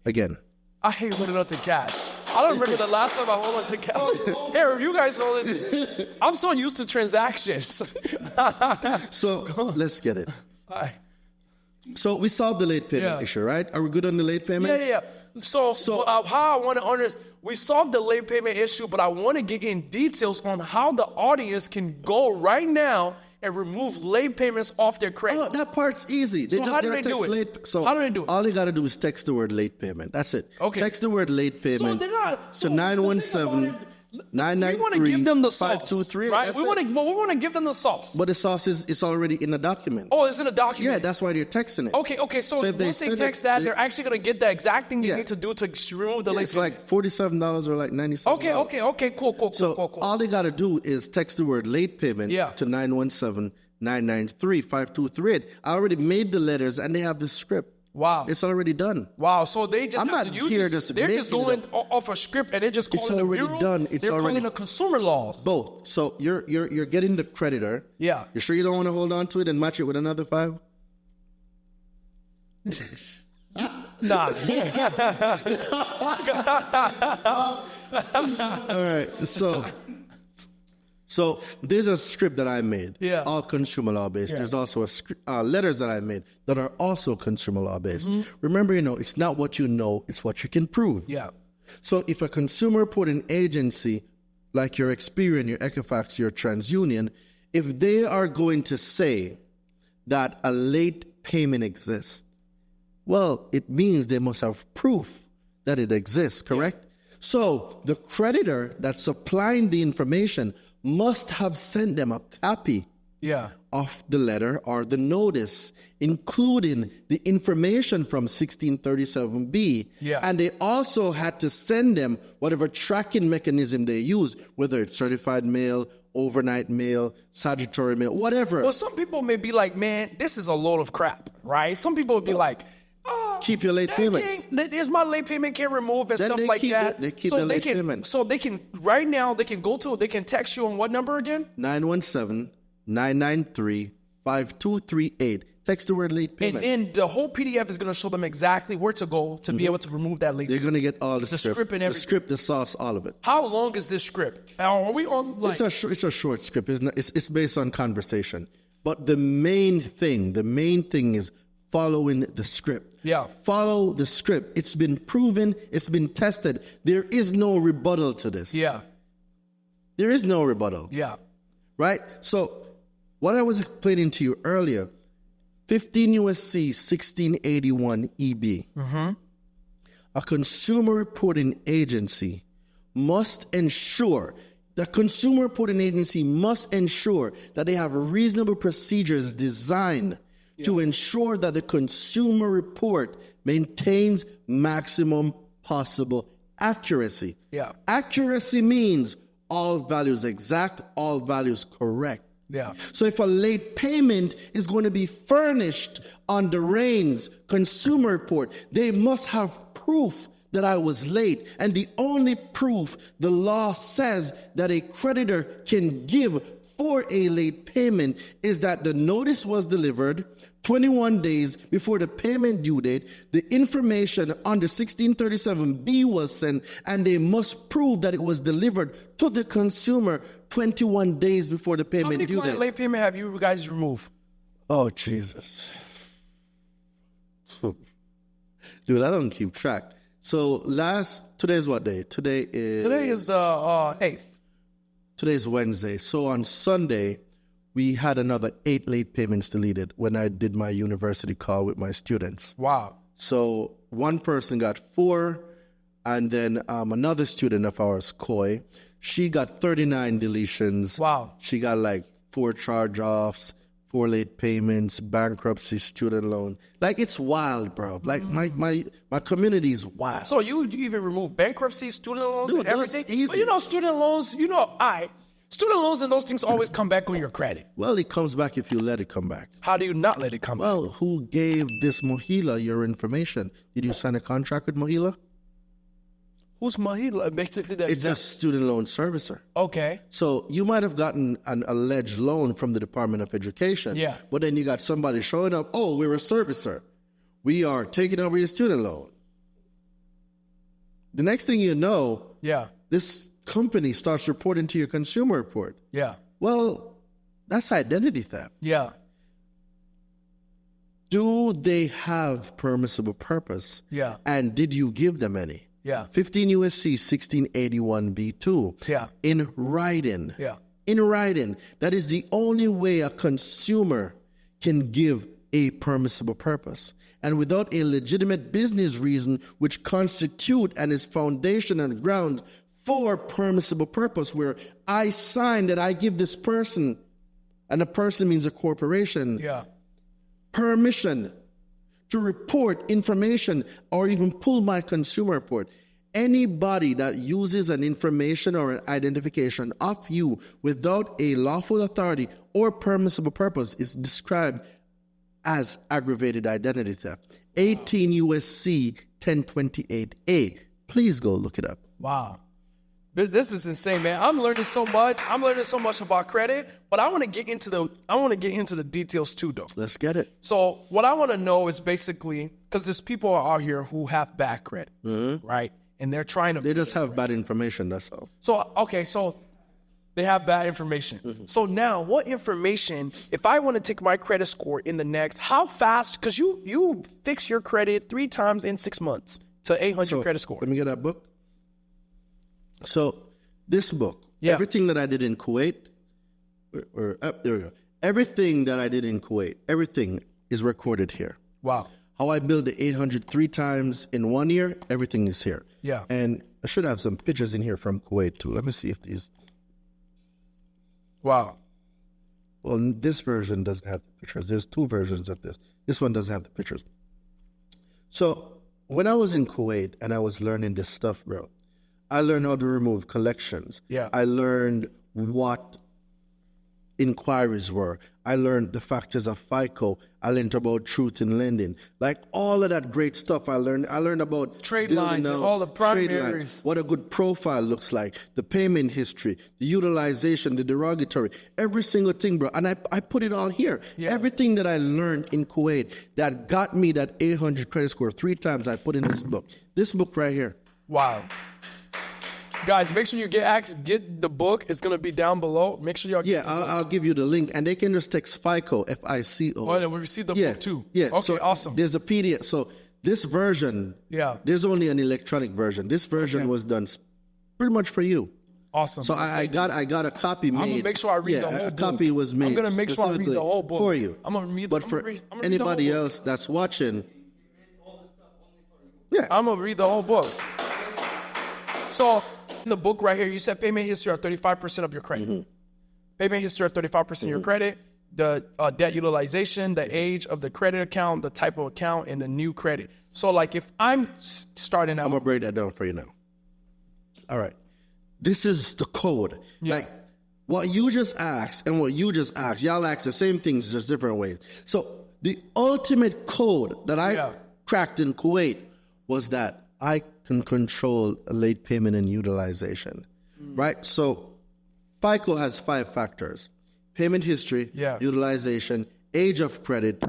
Again. I hate holding on to cash. I don't remember the last time I hold on to cash. Here, you guys hold this. I'm so used to transactions. So let's get it. All right. So we solved the late payment issue, right? Are we good on the late payment? Yeah. So how I want to understand, we solved the late payment issue, but I want to get in details on how the audience can go right now and remove late payments off their credit. Oh, that part's easy. They So just how do gotta they do text it? late. So How do they do it? all they gotta do is text the word late payment. That's it. Okay. Text the word late payment. So they're not. to 917 993 We want to give them the sauce, 5238. right? That's We it. want to give them the sauce. But the sauce is already in the document. Oh, it's in a document. Yeah, that's why they're texting it. Okay. So if they once they send text it, that, they're actually going to get the exact thing you Yeah. need to do to remove the late It's payment. like $47 or like $97. Okay. Cool. So all they gotta do is text the word late payment to 917 993 5238. I already made the letters and they have the script. Wow. It's already done. Wow. So they just I'm have not to here use. just They're just making going it off a script and they're just calling the already bureaus. done. It's they're already- calling the consumer laws. Both. So you're getting the creditor. Yeah. You sure you don't want to hold on to it and match it with another 5? Nah. All right. So there's a script that I made. Yeah. All consumer law based. There's also letters that I made that are also consumer law based. Remember, it's not what you know, it's what you can prove. Yeah. So if a consumer reporting agency, like your Experian, your Equifax, your TransUnion, if they are going to say that a late payment exists, well, it means they must have proof that it exists, correct? So the creditor that's supplying the information must have sent them a copy of the letter or the notice, including the information from 1637B. And they also had to send them whatever tracking mechanism they use, whether it's certified mail, overnight mail, statutory mail, whatever. Well, some people may be like, man, this is a load of crap, right? Some people would be like, keep your late payments. There's my late payment can't remove and Then stuff they like keep that. they keep the late payment. So they can, right now, they can text you on what number again? 917-993-5238. Text the word late payment. And then the whole PDF is going to show them exactly where to go to be able to remove that late They're payment. going to get all the script. script and the everything. script, the sauce, all of it. How long is this script? Are we on like... It's a short script. It's based on conversation. But the main thing is following the script. Yeah. Follow the script. It's been proven. It's been tested. There is no rebuttal to this. Yeah. There is no rebuttal. Yeah. Right? So what I was explaining to you earlier, 15 USC 1681 EB. a consumer reporting agency must ensure that they have reasonable procedures designed to ensure that the consumer report maintains maximum possible accuracy. Yeah. Accuracy means all values exact, all values correct. Yeah. So if a late payment is going to be furnished on the RAIN's consumer report, they must have proof that I was late. And the only proof the law says that a creditor can give for a late payment is that the notice was delivered 21 days before the payment due date, the information under 1637B was sent, and they must prove that it was delivered to the consumer 21 days before the payment due date. How many late payment have you guys removed? Oh, Jesus. Dude, I don't keep track. So today's what day? Today is the 8th. Today's Wednesday. So on Sunday, we had another 8 late payments deleted when I did my university call with my students. Wow. So one person got 4, and then another student of ours, Koi, she got 39 deletions. Wow. She got like 4 charge-offs, 4 late payments, bankruptcy, student loan. Like, it's wild, bro. Like, my community is wild. So you even remove bankruptcy, student loans, Dude, and everything? that's easy. But you know, student loans, student loans and those things always come back on your credit. Well, it comes back if you let it come back. How do you not let it come back? Well, who gave this Mohila your information? Did you sign a contract with Mohila? Who's Mahila? Basically, It's a student loan servicer. Okay. So you might have gotten an alleged loan from the Department of Education. Yeah. But then you got somebody showing up, oh, we're a servicer. We are taking over your student loan. The next thing you know, Yeah. this company starts reporting to your consumer report. Yeah. Well, that's identity theft. Yeah. Do they have permissible purpose? Yeah. And did you give them any? Yeah. 15 U.S.C. 1681b2. Yeah. In writing. Yeah. In writing. That is the only way a consumer can give a permissible purpose. And without a legitimate business reason which constitute and is foundation and ground for permissible purpose, where I sign that I give this person, and a person means a corporation, Yeah. permission to report information or even pull my consumer report. Anybody that uses an information or an identification of you without a lawful authority or permissible purpose is described as aggravated identity theft. 18 U.S.C. 1028A. Please go look it up. Wow. This is insane, man. I'm learning so much. I'm learning so much about credit, but I want to get into the details too, though. Let's get it. So what I want to know is basically, because there's people out here who have bad credit, right? And they're trying to. They just have bad information, that's all. So, okay, so they have bad information. So now, what information, if I want to take my credit score in the next, how fast, because you fix your credit 3 times in 6 months to 800 credit score. Let me get that book. So this book, Yeah. everything that I did in Kuwait, there we go. Everything that I did in Kuwait, everything is recorded here. Wow. How I built the 800 3 times in 1 year, everything is here. Yeah. And I should have some pictures in here from Kuwait too. Let me see if these. Wow. Well, this version doesn't have the pictures. There's 2 versions of this. This one doesn't have the pictures. So when I was in Kuwait and I was learning this stuff, bro, I learned how to remove collections. Yeah. I learned what inquiries were. I learned the factors of FICO. I learned about truth in lending. Like all of that great stuff I learned. I learned about Trade building lines and out all the trade primaries. lines, what a good profile looks like, the payment history, the utilization, the derogatory, every single thing, bro. And I put it all here. Yeah. Everything that I learned in Kuwait that got me that 800 credit score 3 times, I put in this book. This book right here. Wow. Guys, make sure you get the book. It's going to be down below. Make sure y'all get Yeah, I'll give you the link, and they can just text FICO, FICO. Oh, and we received the book too. Yeah. Okay, so awesome. There's a PDF. So this version, Yeah. there's only an electronic version. This version was done pretty much for you. Awesome. So I got a copy made. I'm gonna make sure I read the whole a book. copy was made. I'm gonna make sure I read the specifically whole book for you. I'm gonna read. But I'm for gonna read the whole anybody book. else that's watching, yeah, that. I'm going to read the whole book. So in the book right here, you said payment history are 35% of your credit. Payment history are 35% of your credit. The debt utilization, the age of the credit account, the type of account, and the new credit. So like if I'm starting out. I'm going to break that down for you now. All right. This is the code. Yeah. Like what you just asked and what you just asked, y'all asked the same things, just different ways. So the ultimate code that I cracked in Kuwait was that I can control late payment and utilization, right? So FICO has 5 factors: payment history, utilization, age of credit,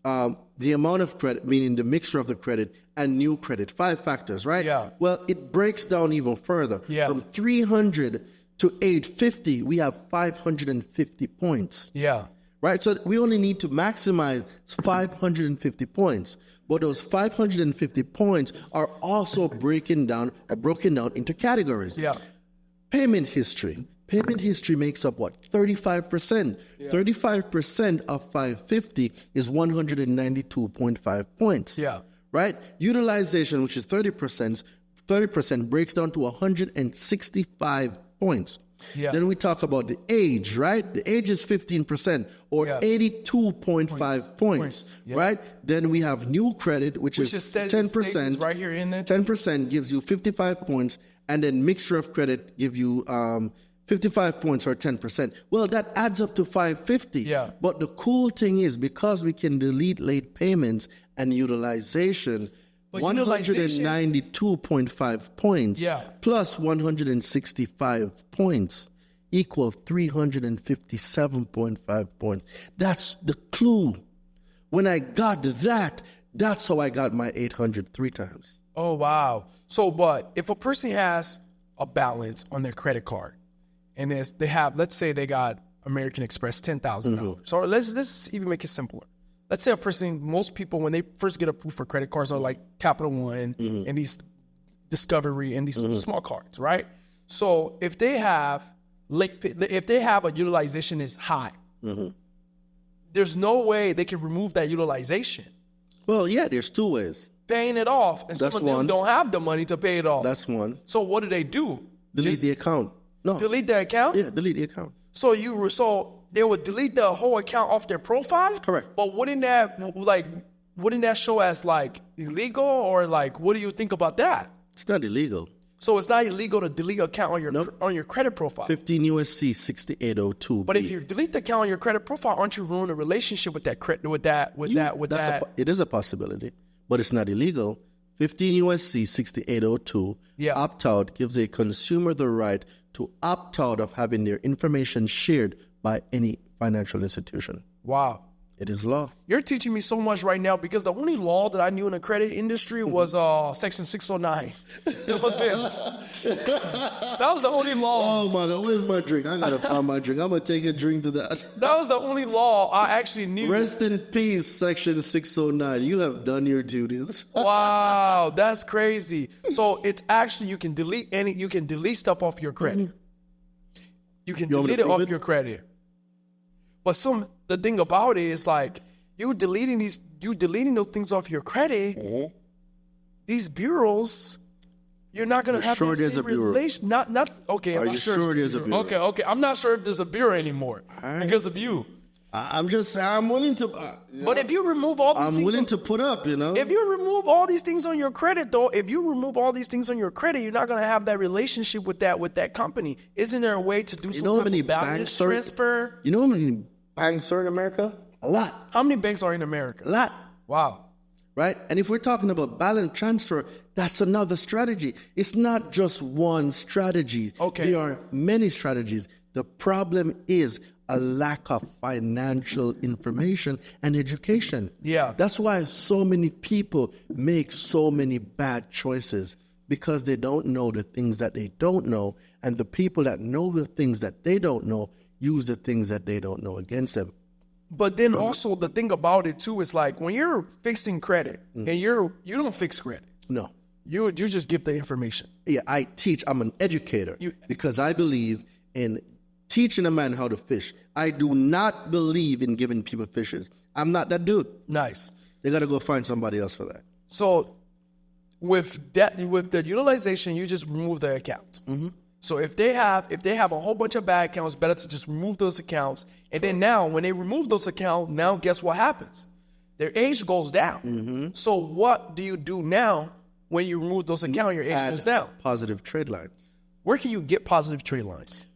the amount of credit, meaning the mixture of the credit, and new credit. 5 factors, right? Yeah. Well, it breaks down even further. Yeah. From 300 to age 50, we have 550 points. Yeah. Right? So we only need to maximize 550 points. But those 550 points are also broken down into categories. Yeah. Payment history. Payment history makes up what? 35%. 35% of 550 is 192.5 points. Yeah. Right? Utilization, which is 30%, 30% breaks down to 165 points. Yeah. Then we talk about the age, right? The age is 15% or 82.5 points, right? Then we have new credit, which is 10%. Right here in there. 10% gives you 55 points, and then mixture of credit give you 55 points or 10%. Well, that adds up to 550. Yeah. But the cool thing is, because we can delete late payments and utilization, 192.5 points plus 165 points equal 357.5 points. That's the clue. When I got that, that's how I got my 800 3 times. Oh, wow. So, but if a person has a balance on their credit card and they have, let's say they got American Express $10,000. So let's even make it simpler. Let's say a person, most people, when they first get approved for credit cards, are like Capital One and these Discovery and these small cards, right? So if they have a utilization is high, there's no way they can remove that utilization. Well, yeah, there's 2 ways. Paying it off, and some of them don't have the money to pay it off. That's one. So what do? Delete the account. No. Delete the account? Yeah, delete the account. So they would delete the whole account off their profile? Correct. But wouldn't that show as like illegal, or like what do you think about that? It's not illegal. So it's not illegal to delete an account on your credit profile. 15 USC 6802. But if you delete the account on your credit profile, aren't you ruining a relationship with that credit with that? It is a possibility, but it's not illegal. 15 USC 6802. Opt out gives a consumer the right to opt out of having their information shared by any financial institution. Wow. It is law. You're teaching me so much right now, because the only law that I knew in the credit industry was Section 609. That was it. That was the only law. Oh my God, where's my drink? I gotta find my drink. I'm gonna take a drink to that. That was the only law I actually knew. Rest in peace, Section 609. You have done your duties. Wow, that's crazy. So it's actually, you can delete stuff off your credit. You can delete it off your credit. But the thing about it is, like, you deleting those things off your credit, these bureaus, you're not gonna have the same relation. Not okay. Are you sure there's a bureau? Okay. I'm not sure if there's a bureau anymore because of you. I'm willing to. But if you remove all these things, I'm willing to put up. If you remove all these things on your credit, though, you're not gonna have that relationship with that company. Isn't there a way to do some type of balance transfer? You know how many banks are in America? A lot. How many banks are in America? A lot. Wow. Right? And if we're talking about balance transfer, that's another strategy. It's not just one strategy. Okay. There are many strategies. The problem is a lack of financial information and education. Yeah. That's why so many people make so many bad choices, because they don't know the things that they don't know, and the people that know the things that they don't know use the things that they don't know against them. But then also the thing about it too is, like, when you're fixing credit and you don't fix credit. No. You just give the information. Yeah, I teach. I'm an educator because I believe in teaching a man how to fish. I do not believe in giving people fishes. I'm not that dude. Nice. They got to go find somebody else for that. So with the utilization, you just remove the account. So if they have a whole bunch of bad accounts, better to just remove those accounts. And then now, when they remove those accounts, now guess what happens? Their age goes down. So what do you do now when you remove those accounts? Your age goes down. Positive trade lines. Where can you get positive trade lines?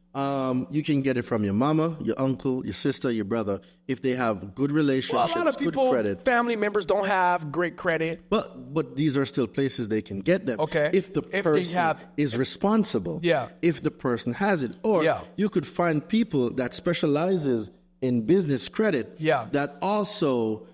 You can get it from your mama, your uncle, your sister, your brother, if they have good relationships, Well, a lot of people, good credit. family members don't have great credit. But these are still places they can get them. Okay. If the person is responsible. Yeah. If the person has it. Or you could find people that specializes in business credit. Yeah. That also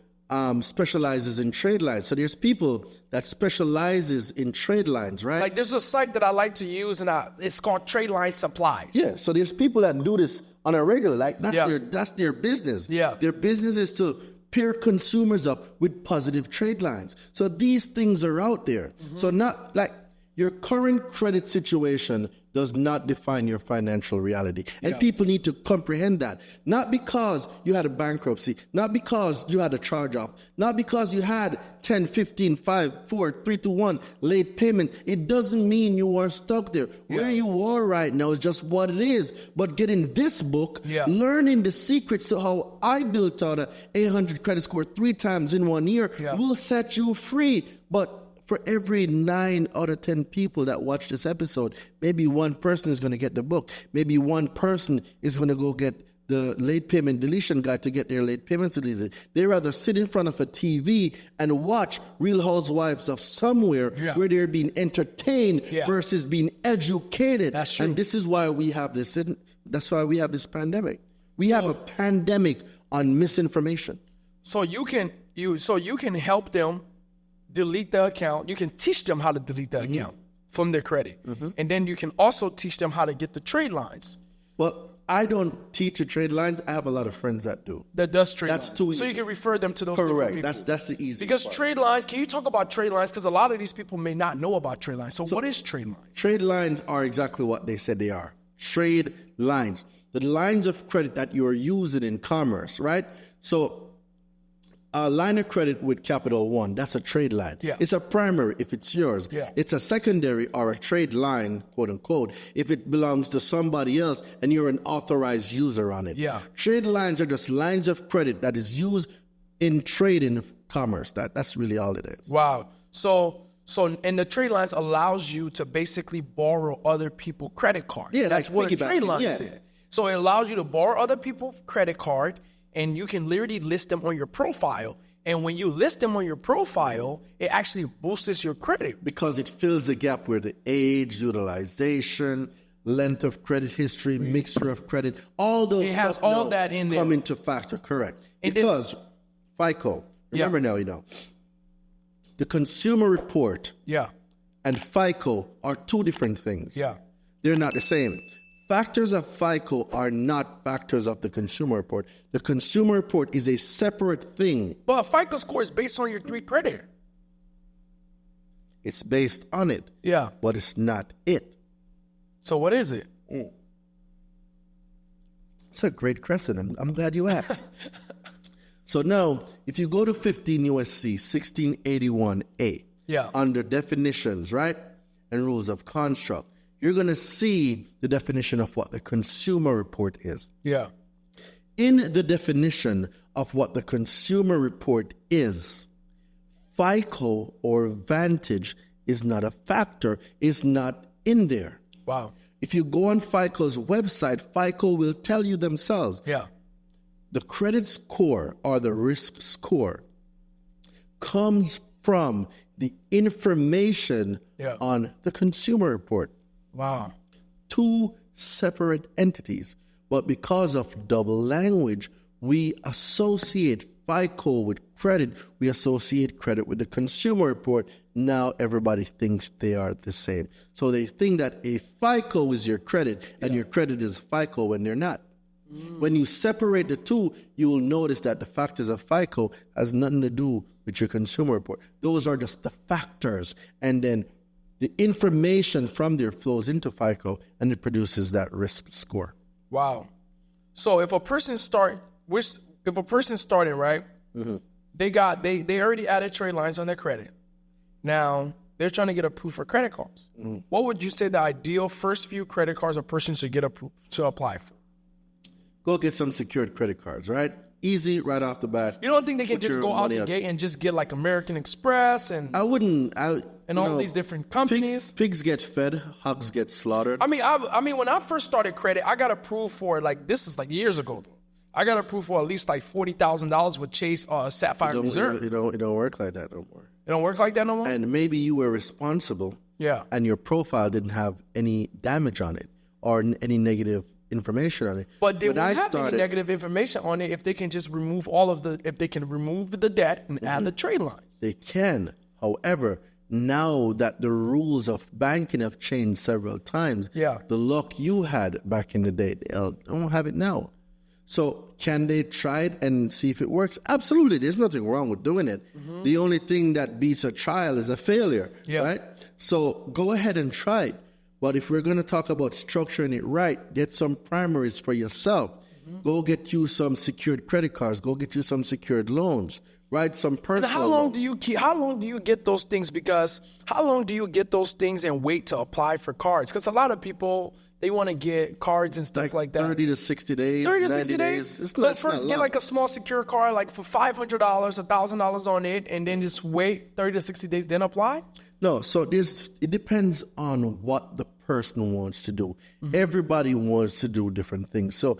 specializes in trade lines. So there's people that specializes in trade lines, right? Like there's a site that I like to use, and it's called Trade Line Supplies. Yeah, so there's people that do this on a regular, like that's their business. Yeah. Their business is to pair consumers up with positive trade lines. So these things are out there. So not like your current credit situation does not define your financial reality. And people need to comprehend that. Not because you had a bankruptcy, not because you had a charge off, not because you had 10, 15, 5, 4, 3, 2, 1 late payment. It doesn't mean you are stuck there. Where you are right now is just what it is. But getting this book, learning the secrets to how I built out a 800 credit score 3 times in 1 year will set you free. But for every 9 out of 10 people that watch this episode, maybe one person is going to get the book. Maybe one person is going to go get the late payment deletion guide to get their late payments deleted. They rather sit in front of a TV and watch Real Housewives of Somewhere where they're being entertained versus being educated. That's true. And this is why we have this. That's why we have this pandemic. We have a pandemic on misinformation. So you can help them delete the account. You can teach them how to delete the account from their credit. And then you can also teach them how to get the trade lines. Well, I don't teach the trade lines. I have a lot of friends that do. That does trade lines. That's too easy. So you can refer them to those different people. That's the easiest Because part. trade lines, can you talk about trade lines? Because a lot of these people may not know about trade lines. So what is trade lines? Trade lines are exactly what they said they are. Trade lines. The lines of credit that you're using in commerce, right? So a line of credit with Capital One, that's a trade line. Yeah. It's a primary if it's yours. Yeah. It's a secondary or a trade line, quote unquote, if it belongs to somebody else and you're an authorized user on it. Yeah. Trade lines are just lines of credit that is used in trading commerce. That's really all it is. Wow. So and the trade lines allows you to basically borrow other people's credit cards. Yeah, that's like what a piggyback. trade line Yeah. is. So it allows you to borrow other people's credit card, and you can literally list them on your profile. And when you list them on your profile, it actually boosts your credit. Because it fills the gap where the age, utilization, length of credit history, mixture of credit, all those It has stuff all now that in there. come into factor, correct. And because FICO, remember now, the consumer report and FICO are 2 different things. Yeah. They're not the same. Factors of FICO are not factors of the consumer report. The consumer report is a separate thing. But a FICO score is based on your 3 credit. It's based on it. Yeah. But it's not it. So what is it? It's a great question. I'm glad you asked. So now, if you go to 15 USC 1681A, under definitions, right, and rules of construct, you're going to see the definition of what the consumer report is. Yeah. In the definition of what the consumer report is, FICO or Vantage is not a factor, is not in there. Wow. If you go on FICO's website, FICO will tell you themselves. Yeah. The credit score or the risk score comes from the information on the consumer report. Wow. 2 separate entities. But because of double language, we associate FICO with credit. We associate credit with the consumer report. Now everybody thinks they are the same. So they think that a FICO is your credit and your credit is FICO when they're not. When you separate the 2, you will notice that the factors of FICO has nothing to do with your consumer report. Those are just the factors. And then the information from there flows into FICO and it produces that risk score. Wow. So if a person starting, right, they already added trade lines on their credit. Now they're trying to get approved for credit cards. What would you say the ideal first few credit cards a person should get approved to apply for? Go get some secured credit cards, right? Easy, right off the bat. You don't think they can Put just your go out money the gate and just get like American Express and I wouldn't. and all these different companies? Pigs get fed, hogs get slaughtered. I mean, when I first started credit, I got approved for this is like years ago. I got approved for at least like $40,000 with Chase Sapphire Reserve. It don't work like that no more. It don't work like that no more. And maybe you were responsible. Yeah. And your profile didn't have any damage on it or any negative information on it. But they won't have any negative information on it if they can just remove if they can remove the debt and add the trade lines. They can. However, now that the rules of banking have changed several times, the luck you had back in the day, they don't have it now. So can they try it and see if it works? Absolutely. There's nothing wrong with doing it. The only thing that beats a trial is a failure, right? So go ahead and try it. But if we're going to talk about structuring it right, get some primaries for yourself. Go get you some secured credit cards. Go get you some secured loans, right? Some personal And how long do you get those things? Because how long do you get those things and wait to apply for cards? Because a lot of people, they want to get cards and stuff like that. 30 to 60 days. 30 to 60 days? So first get like a small secure card, like for $500, $1,000 on it, and then just wait 30 to 60 days, then apply? No, so it depends on what the person wants to do. Everybody wants to do different things. So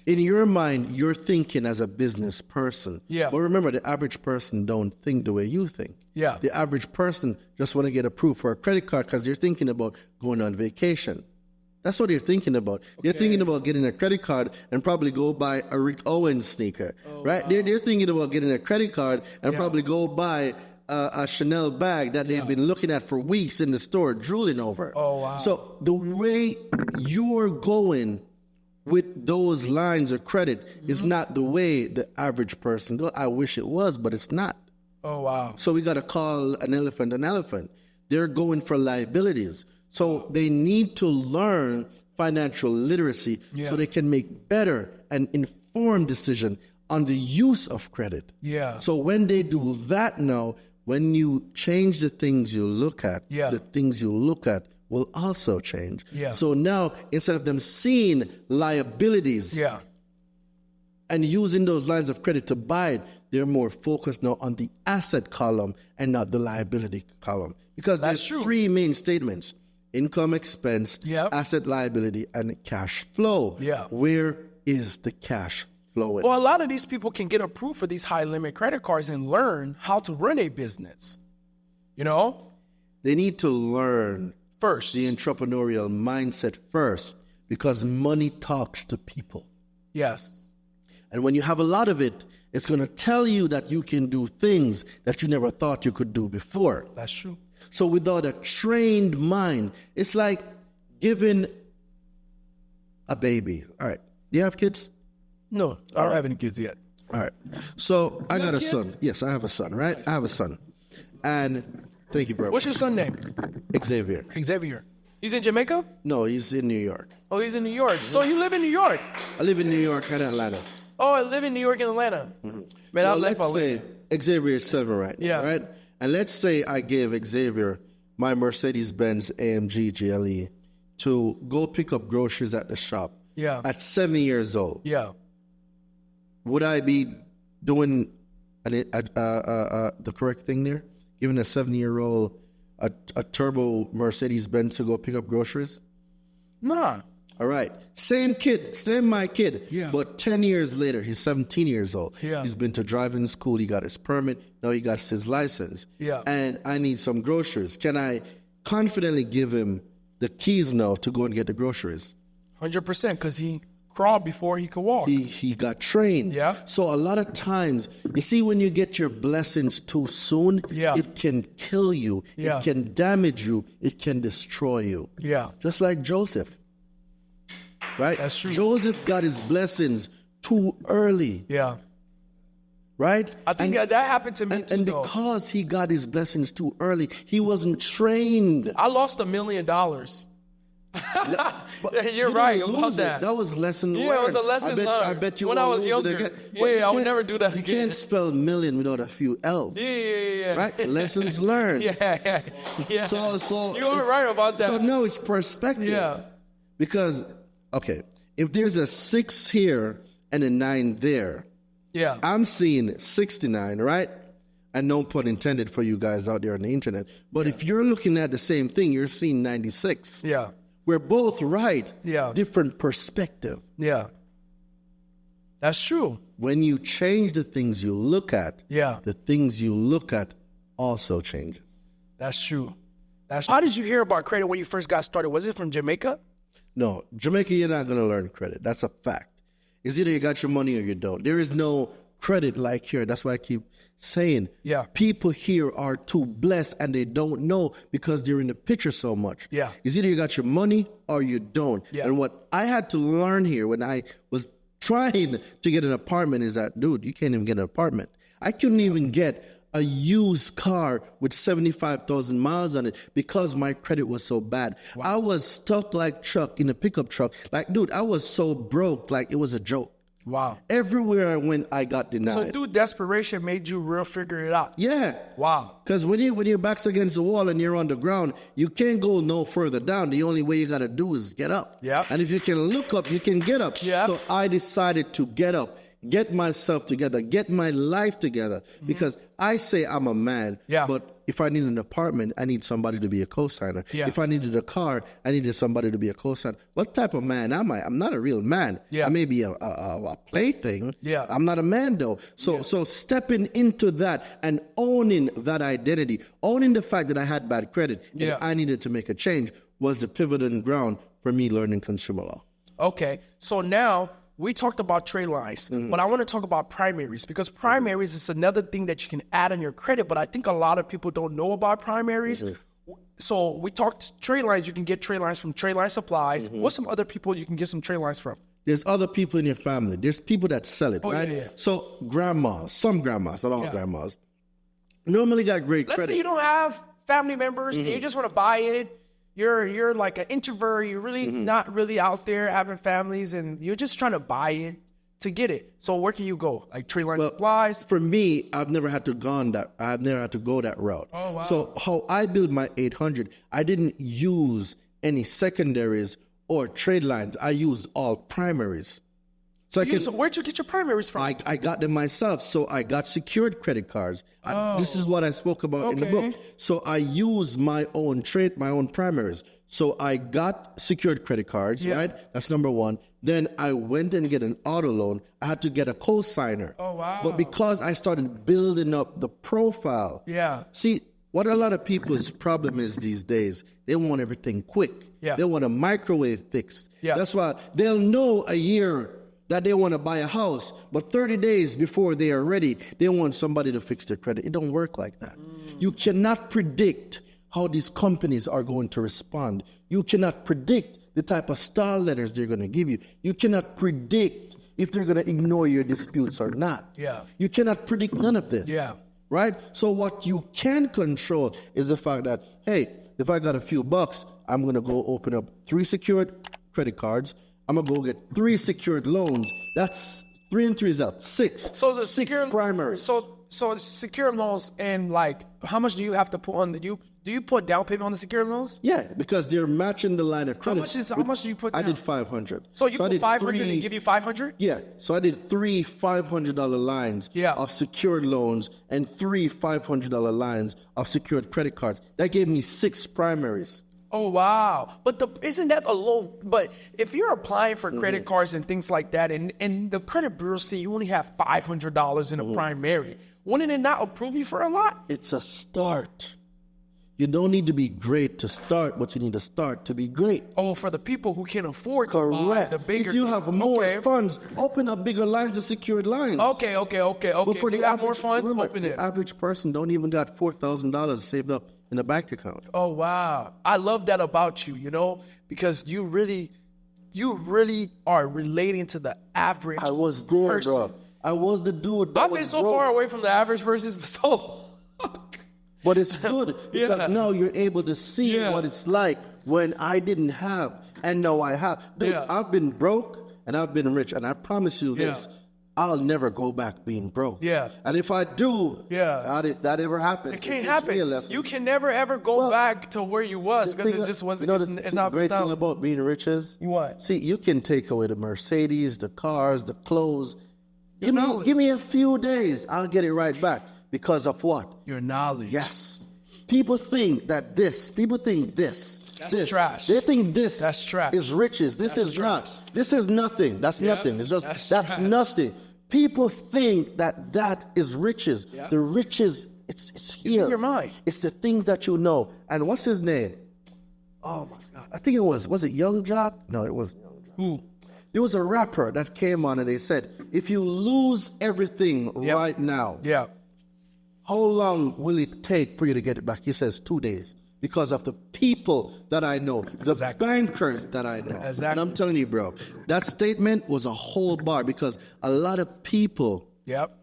in your mind, you're thinking as a business person. Yeah. But remember, the average person don't think the way you think. Yeah. The average person just want to get approved for a credit card because they're thinking about going on vacation. That's what you're thinking about. Okay. You're thinking about getting a credit card and probably go buy a Rick Owens sneaker, right? Wow. They're thinking about getting a credit card and probably go buy a Chanel bag that they've been looking at for weeks in the store, drooling over. Oh, wow. So the way you're going with those lines of credit is not the way the average person goes. I wish it was, but it's not. Oh, wow. So we got to call an elephant an elephant. They're going for liabilities. So they need to learn financial literacy so they can make better and informed decision on the use of credit. Yeah. So when they do that now, when you change the things you look at, the things you look at will also change. Yeah. So now, instead of them seeing liabilities and using those lines of credit to buy it, they're more focused now on the asset column and not the liability column. Because there's three main statements: income, expense, asset, liability, and cash flow. Yeah. Where is the cash flowing? Well, a lot of these people can get approved for these high-limit credit cards and learn how to run a business. You know? They need to learn first the entrepreneurial mindset first, because money talks to people. Yes. And when you have a lot of it, it's going to tell you that you can do things that you never thought you could do before. That's true. So without a trained mind, it's like giving a baby. All right. Do you have kids? No, I don't have any kids yet. All right. So I got a son. Yes, I have a son, right? Nice. I have a son. And thank you very much. What's your son's name? Xavier. Xavier. He's in Jamaica? No, he's in New York. Oh, he's in New York. So you live in New York? I live in New York and Atlanta. Oh, I live in New York and Atlanta. Man, well, let's say Xavier is 7 right now, right? And let's say I gave Xavier my Mercedes-Benz AMG GLE to go pick up groceries at the shop at 7 years old. Yeah. Would I be doing the correct thing there? Giving a 7-year-old a turbo Mercedes-Benz to go pick up groceries? Nah. All right. Same kid, same my kid. Yeah. But 10 years later, he's 17 years old. Yeah. He's been to driving school. He got his permit. Now he got his license. Yeah. And I need some groceries. Can I confidently give him the keys now to go and get the groceries? 100%, because he crawled before he could walk. He got trained. Yeah. So a lot of times, you see, when you get your blessings too soon, it can kill you. Yeah. It can damage you. It can destroy you. Yeah. Just like Joseph. Right? That's true. Joseph got his blessings too early. Yeah. Right? I think that happened to me too, and because he got his blessings too early, he wasn't trained. I lost $1 million. But You're you right didn't about lose it. that. That was lesson learned. Yeah, it was a lesson learned. I bet you when I won't was lose it younger. again. But Yeah, you I would can't- never do that You again. can't spell million without a few L's. Yeah. Right? Lessons learned. Yeah. So You were right about that. So now it's perspective. Yeah. Because, okay, if there's a 6 here and a 9 there, Yeah. I'm seeing 69, right? And no pun intended for you guys out there on the internet. But if you're looking at the same thing, you're seeing 96. Yeah. We're both right. Yeah. Different perspective. Yeah. That's true. When you change the things you look at, Yeah. the things you look at also changes. That's true. How did you hear about credit when you first got started? Was it from Jamaica? No, Jamaica, you're not going to learn credit. That's a fact. It's either you got your money or you don't. There is no credit like here. That's why I keep saying, Yeah. people here are too blessed and they don't know because they're in the picture so much. Yeah. It's either you got your money or you don't. Yeah. And what I had to learn here when I was trying to get an apartment is that, dude, you can't even get an apartment. I couldn't even get a used car with 75,000 miles on it because my credit was so bad. Wow. I was stuck like Chuck in a pickup truck. Like, dude, I was so broke, like it was a joke. Wow. Everywhere I went, I got denied. So through desperation made you real figure it out. Yeah. Wow. Because when your back's against the wall and you're on the ground, you can't go no further down. The only way you got to do is get up. Yeah. And if you can look up, you can get up. Yeah. So I decided to get up, get myself together, get my life together. Because I say I'm a man, Yeah. but if I need an apartment, I need somebody to be a co-signer. Yeah. If I needed a car, I needed somebody to be a co-signer. What type of man am I? I'm not a real man. Yeah. I may be a plaything. Yeah. I'm not a man though. So stepping into that and owning that identity, owning the fact that I had bad credit Yeah. and I needed to make a change was the pivoting ground for me learning consumer law. Okay. So now we talked about trade lines, but I want to talk about primaries because primaries is another thing that you can add on your credit, but I think a lot of people don't know about primaries. So we talked trade lines. You can get trade lines from Trade Line Supplies. What's some other people you can get some trade lines from? There's other people in your family. There's people that sell it, right? yeah. So grandmas, some grandmas, not all Yeah. grandmas, normally got great Let's credit. say you don't have family members and you just want to buy it. You're like an introvert. You're really not really out there having families, and you're just trying to buy it to get it. So where can you go? Like Trade Line Supplies. For me, I've never had to go that route. Oh, wow. So how I build my 800, I didn't use any secondaries or trade lines. I used all primaries. So Where'd you get your primaries from? I got them myself. So I got secured credit cards. This is what I spoke about in the Okay. book. So I use my own primaries. So I got secured credit cards, Yeah. right? That's number one. Then I went and get an auto loan. I had to get a co-signer. Oh, wow. But because I started building up the profile. Yeah. See, what a lot of people's problem is these days, they want everything quick. Yeah. They want a microwave fix. Yeah. That's why they'll know a year that they want to buy a house, but 30 days before they are ready, they want somebody to fix their credit. It don't work like that. You cannot predict how these companies are going to respond. You cannot predict the type of star letters they're going to give you. You cannot predict if they're going to ignore your disputes or not. Yeah. You cannot predict none of this. Yeah. Right? So what you can control is the fact that, hey, if I got a few bucks, I'm going to go open up 3 secured credit cards. I'm going to go get 3 secured loans. That's 3 and 3 is out. 6. So the 6 secure primaries. So secure loans, and like how much do you have to put on do you put down payment on the secure loans? Yeah, because they're matching the line of credit. How much do you put I down? did 500. So you I put did 500 3 and give you 500? Yeah, so I did 3 $500 lines Yeah. of secured loans and 3 $500 lines of secured credit cards. That gave me 6 primaries. Oh wow! But isn't that a low? But if you're applying for credit cards and things like that, and the credit bureau see you only have $500 in a primary, wouldn't it not approve you for a lot? It's a start. You don't need to be great to start, but you need to start to be great. Oh, for the people who can afford to buy Correct. the bigger. If you have things. more Okay. funds, open up bigger lines of secured lines. Okay. But for If you the have more average- funds, remember, open it. The average person don't even got $4,000 saved up in a bank account. Oh wow! I love that about you. Because you really are relating to the average. I was there, person. bro. I was the dude. That I've was been so broke. far away from the average person for so long. But it's good because Yeah. now you're able to see Yeah. what it's like when I didn't have, and now I have. Dude, Yeah. I've been broke and I've been rich, and I promise you this. I'll never go back being broke. Yeah. And if I do, that ever happens. It can't happen. You can never ever go Well, back to where you was because it just wasn't. It's not. Great thing about being rich is What? See, you can take away the Mercedes, the cars, the clothes. knowledge. Give me a few days, I'll get it right back. Because of what? Your knowledge. Yes. People think this. That's trash. They think this That's trash. is riches. This That's is trash. not. This is nothing. That's nothing. It's just That's that's trash. nothing. People think that is riches. Yeah. The riches, it's here. in your mind. It's the things that you know. And what's his name? Oh my God. I think it was it Young Jock? No, it wasn't Young Jock. Who? There was a rapper that came on and they said, if you lose everything right now, Yeah. how long will it take for you to get it back? He says 2 days. Because of the people that I know, the bankers that I know. Exactly. And I'm telling you, bro, that statement was a whole bar because a lot of people Yep.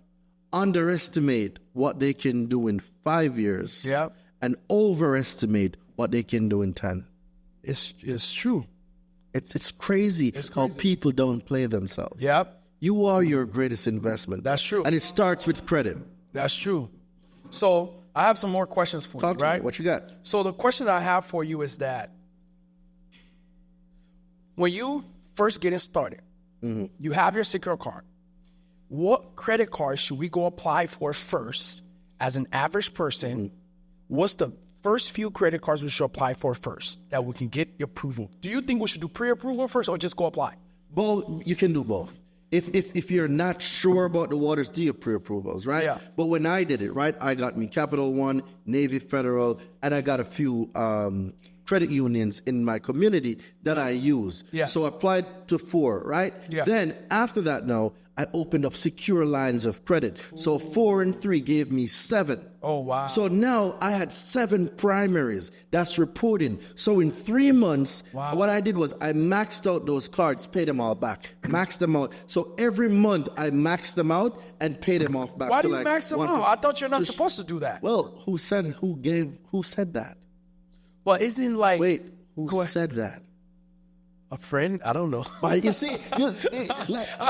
underestimate what they can do in 5 years Yep. and overestimate what they can do in 10. It's true. It's crazy how people don't play themselves. Yep. You are your greatest investment. That's true. And it starts with credit. That's true. So I have some more questions for Talk you, to right? me. What you got? So the question I have for you is that when you first getting started, you have your secure card. What credit card should we go apply for first as an average person? What's the first few credit cards we should apply for first that we can get approval? Do you think we should do pre-approval first or just go apply? Both. You can do both. If you're not sure about the waters, do your pre-approvals, right? Yeah. But when I did it, right, I got me Capital One, Navy Federal, and I got a few credit unions in my community that I use. Yeah. So I applied to 4, right? Yeah. Then after that now, I opened up secure lines of credit. So 4 and 3 gave me 7. Oh, wow. So now I had 7 primaries. That's reporting. So in 3 months, what I did was I maxed out those cards, paid them all back, maxed them out. So every month I maxed them out and paid them off back. Why to do you max them out? I thought you're not supposed to do that. Well, who said that? But isn't like... Wait, who said that? A friend? I don't know. But you see,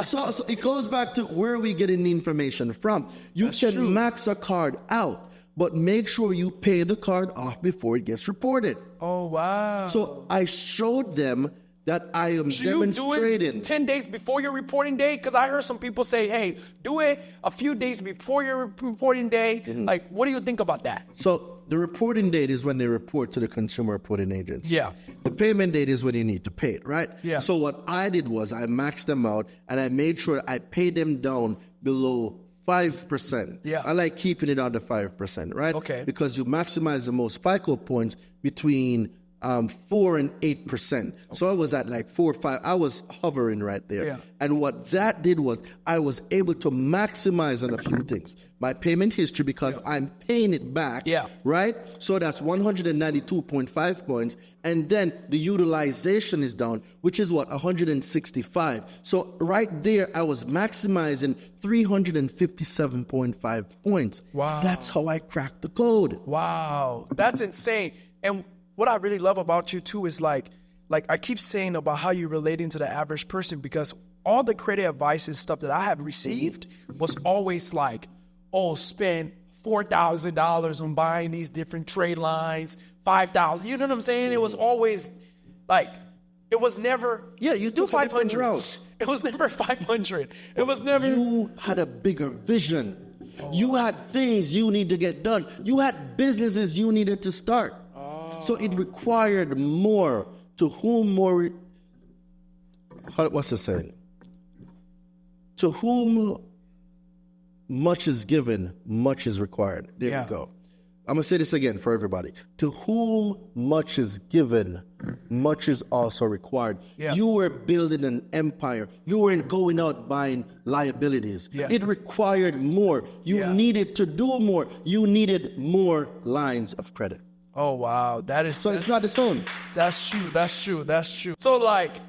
so it goes back to where we getting the information from. You can max a card out, but make sure you pay the card off before it gets reported. Oh, wow. So I showed them that I am demonstrating. You do it 10 days before your reporting day? Because I heard some people say, hey, do it a few days before your reporting day. Like, what do you think about that? So the reporting date is when they report to the consumer reporting agency. Yeah. The payment date is when you need to pay it, right? Yeah. So what I did was I maxed them out and I made sure I paid them down below 5%. Yeah. I like keeping it under 5%, right? Okay. Because you maximize the most FICO points between 4 and 8%. So I was at like 4 or 5. I was hovering right there. Yeah. And what that did was I was able to maximize on a few things. My payment history, because I'm paying it back. Yeah. Right? So that's 192.5 points. And then the utilization is down, which is what? 165. So right there, I was maximizing 357.5 points. Wow. That's how I cracked the code. Wow. That's insane. And what I really love about you too is like I keep saying about how you're relating to the average person, because all the credit advice and stuff that I have received was always like, oh, spend $4,000 on buying these different trade lines, $5,000. You know what I'm saying? It was always like, it was never. Yeah, you took a different route. It was never 500. It was never. You had a bigger vision. You had things you need to get done. You had businesses you needed to start. So it required more. To whom more? What's the saying? To whom much is given, much is required. There we go. I'm going to say this again for everybody. To whom much is given, much is also required. Yeah. You were building an empire. You weren't going out buying liabilities. Yeah. It required more. You needed to do more. You needed more lines of credit. Oh, wow. So it's not the same. That's true. So like,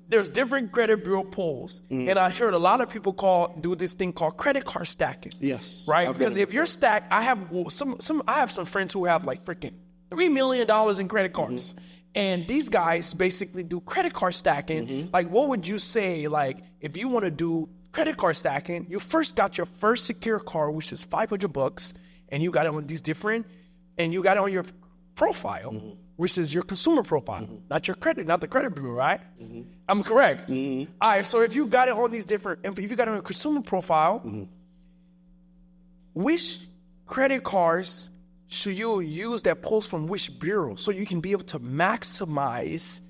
there's different credit bureau polls. And I heard a lot of people do this thing called credit card stacking. Yes. Right? Because if you're stacked, I have some friends who have like freaking $3 million in credit cards. And these guys basically do credit card stacking. Like, what would you say, like, if you want to do credit card stacking, you first got your first secure card, which is $500, and you got it on these different, and you got it on your profile, which is your consumer profile, not your credit, not the credit bureau, right? I'm correct. All right, so if you got it on these different, if you got it on your consumer profile, which credit cards should you use that pulls from which bureau so you can be able to maximize,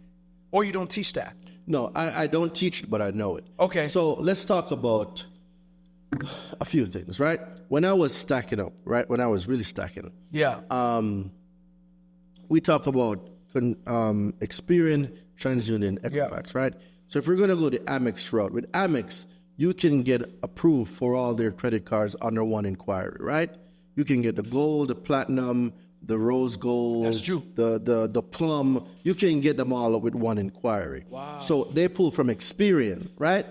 or you don't teach that? No, I don't teach it, but I know it. Okay. So let's talk about a few things, right? When I was stacking up, right? When I was really stacking up, we talk about Experian, TransUnion, Equifax, right? So if we're going to go the Amex route, with Amex, you can get approved for all their credit cards under one inquiry, right? You can get the gold, the platinum, the rose gold, That's true. the plum. You can get them all with one inquiry. Wow. So they pull from Experian, right?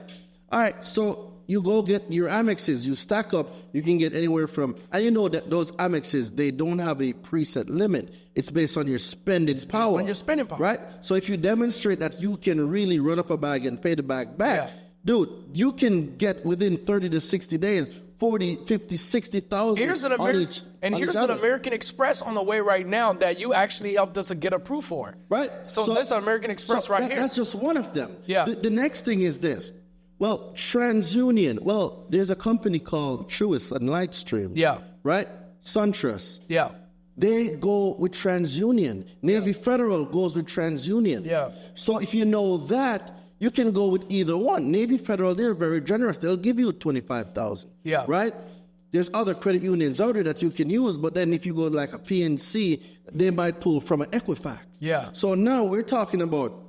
All right, so you go get your Amexes, you stack up, you can get anywhere from, and you know that those Amexes, they don't have a preset limit. It's based on your spending power. on your spending power. Right? So if you demonstrate that you can really run up a bag and pay the bag back, dude, you can get within 30 to 60 days, 40, 50, 60,000. Here's an American Express on the way right now that you actually helped us get approved for. Right. So that's an American Express here. That's just one of them. Yeah. The next thing is this. Well, TransUnion. Well, there's a company called Truist and Lightstream. Yeah. Right? SunTrust. Yeah. They go with TransUnion. Navy Federal goes with TransUnion. Yeah. So if you know that, you can go with either one. Navy Federal, they're very generous. They'll give you $25,000. Yeah. Right? There's other credit unions out there that you can use, but then if you go like a PNC, they might pull from an Equifax. Yeah. So now we're talking about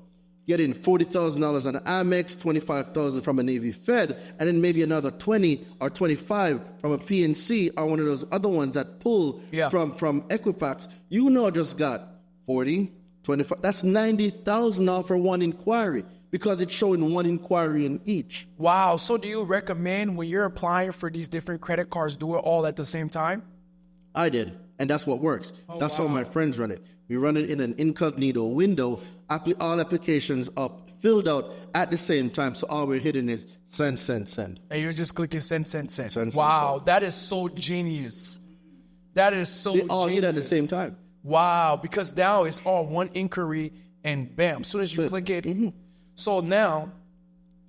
getting $40,000 on Amex, $25,000 from a Navy Fed, and then maybe another 20 or 25 from a PNC or one of those other ones that pull from Equifax. You know, just got 40, 25. That's $90,000 for one inquiry, because it's showing one inquiry in each. Wow. So do you recommend when you're applying for these different credit cards, do it all at the same time? I did, and that's what works. That's how my friends run it. We run it in an incognito window, all applications up, filled out at the same time, so all we're hitting is send, send, send. And you're just clicking send. Send, wow, send. that is so genius. That is so They all genius. hit at the same time. Wow, because now it's all one inquiry, and bam, as soon as you click it. So now,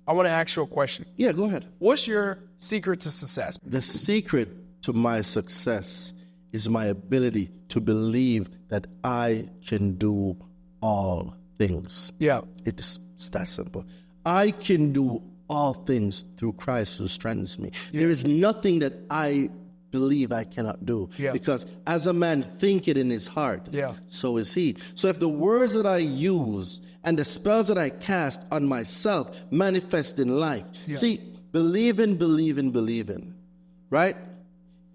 I want to ask you a question. Yeah, go ahead. What's your secret to success? The secret to my success is my ability to believe that I can do all things. Yeah. It's that simple. I can do all things through Christ who strengthens me. There is nothing that I believe I cannot do. Because as a man thinketh in his heart, so is he. So if the words that I use and the spells that I cast on myself manifest in life. See, believing, right?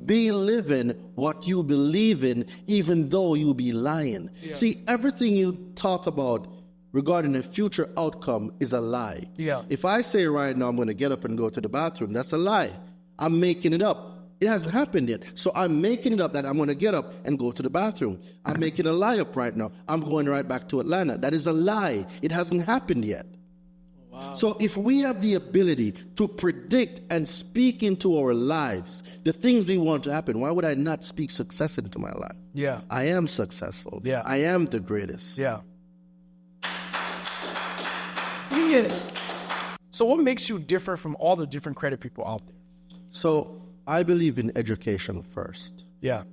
Be living what you believe in, even though you be lying. See, everything you talk about regarding a future outcome is a lie. If I say right now I'm going to get up and go to the bathroom, that's a lie. I'm making it up. It hasn't happened yet. So I'm making it up that I'm going to get up and go to the bathroom. I'm making a lie up right now. I'm going right back to Atlanta. That is a lie. It hasn't happened yet. Wow. So if we have the ability to predict and speak into our lives the things we want to happen, why would I not speak success into my life? I am successful. I am the greatest. So what makes you different from all the different credit people out there? So I believe in education first.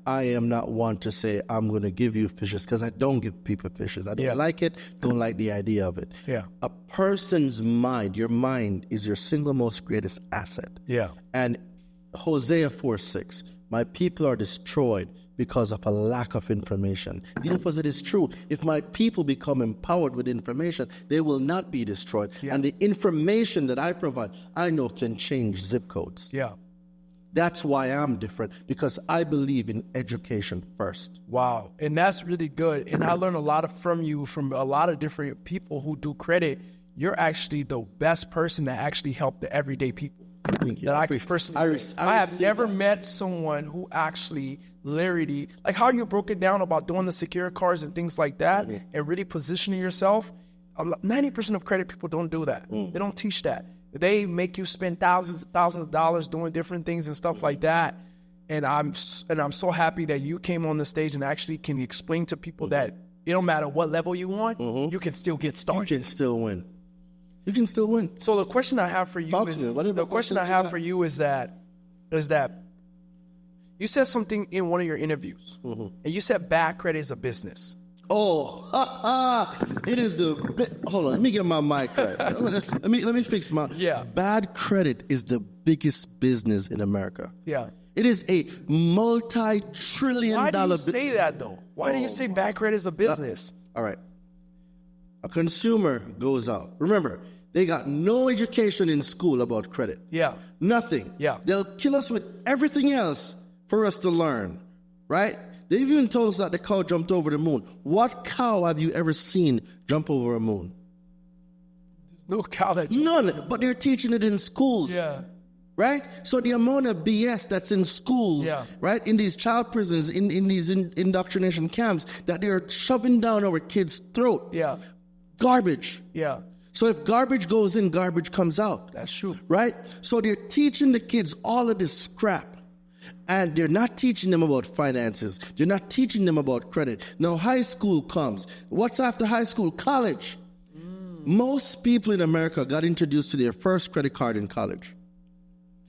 I am not one to say I'm going to give you fishes, because I don't give people fishes. I don't like it, don't like the idea of it. A person's mind, your mind, is your single most greatest asset. And Hosea 4:6, my people are destroyed because of a lack of information. The opposite is true. If my people become empowered with information, they will not be destroyed. And the information that I provide, I know can change zip codes. That's why I'm different, because I believe in education first. Wow. And that's really good. And I learned a lot from you, from a lot of different people who do credit. You're actually the best person that actually help the everyday people. Thank you. that I appreciate- can personally I say. rec- I have received never that. met someone who actually literally, like how you broke it down about doing the secure cards and things like that, and really positioning yourself. 90% of credit people don't do that. They don't teach that. They make you spend thousands of dollars doing different things and stuff like that. And I'm so happy that you came on the stage and actually can explain to people that it don't matter what level you want, you can still get You started. can still win. You can still win. So the question I have for you Talk is to me. What the question I questions you have got? for you is that you said something in one of your interviews, and you said bad credit is a business. Oh, it is hold on, let me get my mic right. let me fix my. Yeah. Bad credit is the biggest business in America. Yeah. It is a multi-trillion Why do dollar you say that though? Why do you say bad credit is a business? All right. A consumer goes out. Remember, they got no education in school about credit. Yeah. Nothing. Yeah. They'll kill us with everything else for us to learn, right? They even told us that the cow jumped over the moon. What cow have you ever seen jump over a moon? No cow that. None, but they're teaching it in schools. Yeah. Right? So the amount of BS that's in schools, Yeah. right, in these child prisons, in these indoctrination camps, that they're shoving down our kids' throat. Yeah. Garbage. Yeah. So if garbage goes in, garbage comes out. That's true. Right? So they're teaching the kids all of this crap. And they're not teaching them about finances. They're not teaching them about credit. Now high school comes. What's after high school? College. Most people in America got introduced to their first credit card in college.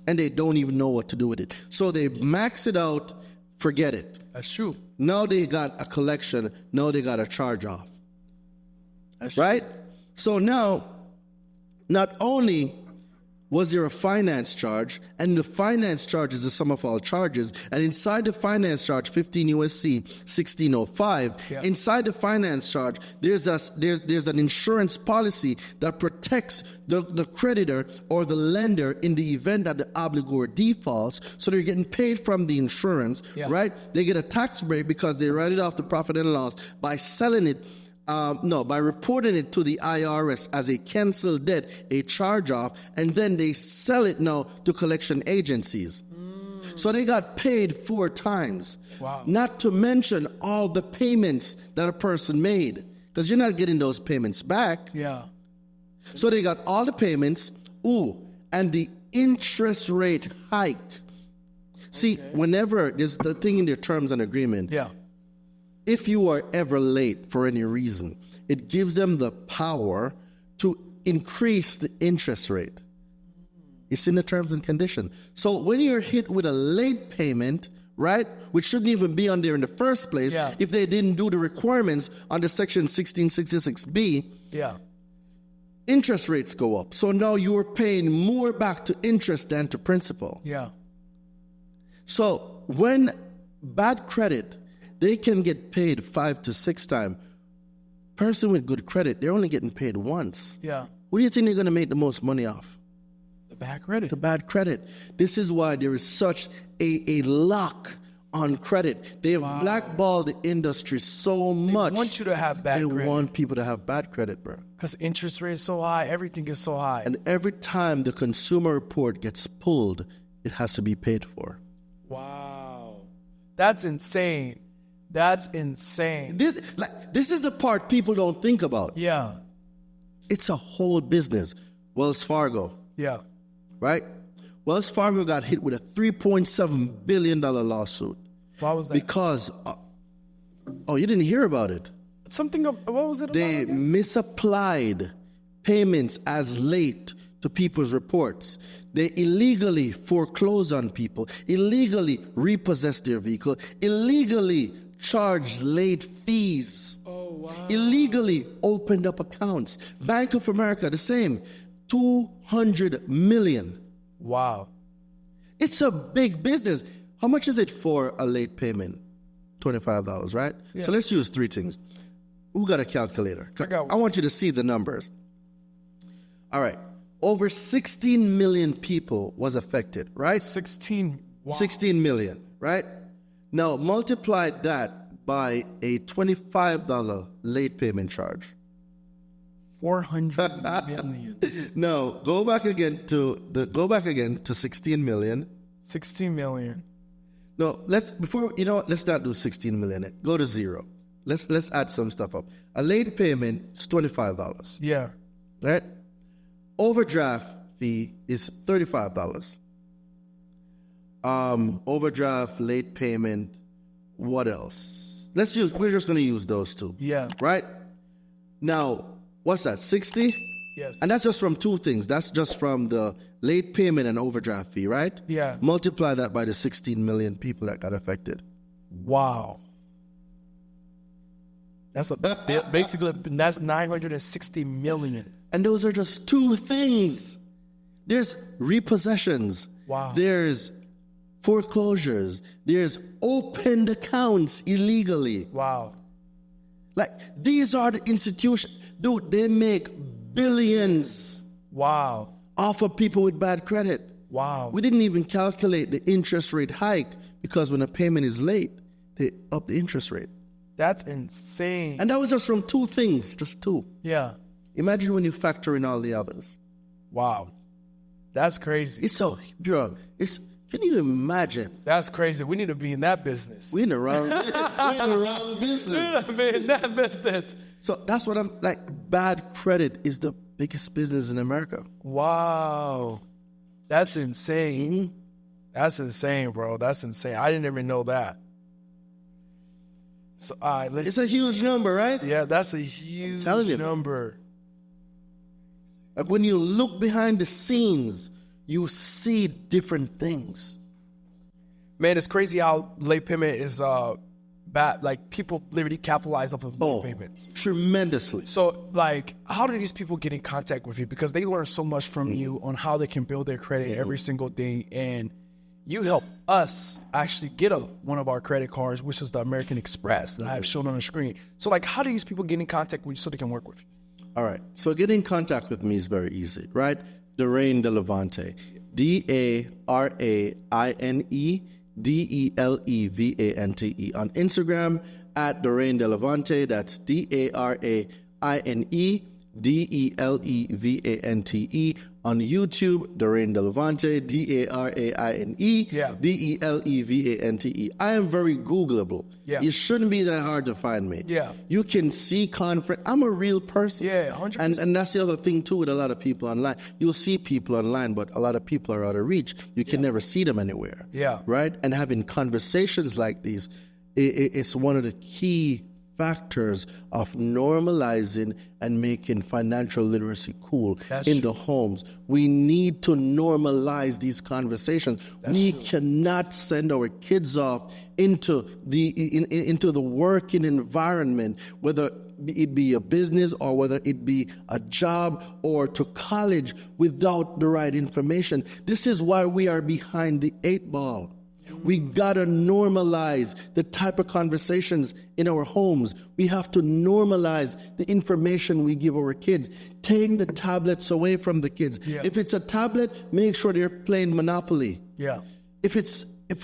And they don't even know what to do with it. So they max it out, forget it. That's true. Now they got a collection. Now they got a charge off. That's Right? So now, not only was there a finance charge, and the finance charge is the sum of all charges, and inside the finance charge, 15 USC 1605, Yeah. inside the finance charge, there's an insurance policy that protects the creditor or the lender in the event that the obligor defaults, so they're getting paid from the insurance, Yeah. right? They get a tax break because they write it off the profit and loss by selling it by reporting it to the IRS as a canceled debt, a charge-off, and then they sell it now to collection agencies. So they got paid 4 times. Wow. Not to mention all the payments that a person made, because you're not getting those payments back. Yeah. So they got all the payments, and the interest rate hike. See, whenever there's the thing in their terms and agreement, Yeah. if you are ever late for any reason, it gives them the power to increase the interest rate. It's in the terms and conditions. So when you're hit with a late payment, right, which shouldn't even be on there in the first place, Yeah. if they didn't do the requirements under Section 1666B, Yeah. interest rates go up. So now you're paying more back to interest than to principal. Yeah. So when bad credit, they can get paid 5 to 6 times. Person with good credit, they're only getting paid once. Yeah. What do you think they're going to make the most money off? The bad credit. The bad credit. This is why there is such a lock on credit. They have blackballed the industry so much. They want you to have bad They credit. want people to have bad credit, bro. Because interest rate is so high, everything is so high. And every time the consumer report gets pulled, it has to be paid for. Wow. That's insane. That's insane. This is the part people don't think about. Yeah. It's a whole business. Wells Fargo, Yeah. right? Wells Fargo got hit with a $3.7 billion lawsuit Why was that? because, you didn't hear about it. What was it about? They again? misapplied payments as late to people's reports. They illegally foreclosed on people, illegally repossessed their vehicle, illegally charged late fees. Oh, wow. Illegally opened up accounts. Bank of America, the same. 200 million. Wow. It's a big business. How much is it for a late payment? $25, right? Yeah. So let's use 3 things. Who got a calculator? I got one. I want you to see the numbers. All right. Over 16 million people was affected, right? 16. Wow. 16 million, right? Now multiply that by a $25 late payment charge. 400 million. No, go back again to 16 million. 16 million. No, let's not do 16 million. Go to zero. Let's add some stuff up. A late payment is $25. Yeah. Right? Overdraft fee is $35. Overdraft, late payment, what else? We're just gonna use those two. Yeah. Right? Now, what's that? 60? Yes. And that's just from two things. That's just from the late payment and overdraft fee, right? Yeah. Multiply that by the 16 million people that got affected. Wow. That's basically that's 960 million. And those are just two things. There's repossessions. Wow. There's foreclosures. There's opened accounts illegally. Wow. Like, these are the institutions. Dude, they make billions. Wow. Off of people with bad credit. Wow. We didn't even calculate the interest rate hike because when a payment is late, they up the interest rate. That's insane. And that was just from two things, just two. Yeah. Imagine when you factor in all the others. Wow. That's crazy. Can you imagine? That's crazy. We need to be in that business. We're in the wrong business. We need to be in that business. So that's what I'm like. Bad credit is the biggest business in America. Wow. That's insane. Mm-hmm. That's insane, bro. That's insane. I didn't even know that. So, it's a huge number, right? Yeah, that's a huge number. Like, when you look behind the scenes, you see different things. Man, it's crazy how late payment is bad. Like, people literally capitalize off of late payments. Tremendously. So, like, how do these people get in contact with you? Because they learn so much from you on how they can build their credit every single day. And you help us actually get one of our credit cards, which is the American Express that I have shown on the screen. So, like, how do these people get in contact with you so they can work with you? All right. So getting in contact with me is very easy, right? Daraine De Levante. DARAINE DELEVANTE. On Instagram, at Daraine De Levante. That's DARAINE DELEVANTE. On YouTube, Daraine De Levante, DARAINE DELEVANTE. I am very Googleable. Yeah. It shouldn't be that hard to find me. Yeah. You can see conference. I'm a real person. Yeah, 100%. And that's the other thing too with a lot of people online. You'll see people online, but a lot of people are out of reach. You can never see them anywhere. Yeah. Right? And having conversations like these, it's one of the key factors of normalizing and making financial literacy cool in the homes. We need to normalize these conversations. We cannot send our kids off into the working environment, whether it be a business or whether it be a job or to college, without the right information. This is why we are behind the 8 ball. We gotta normalize the type of conversations in our homes. We have to normalize the information we give our kids. Take the tablets away from the kids. Yeah. If it's a tablet, make sure they're playing Monopoly. Yeah. If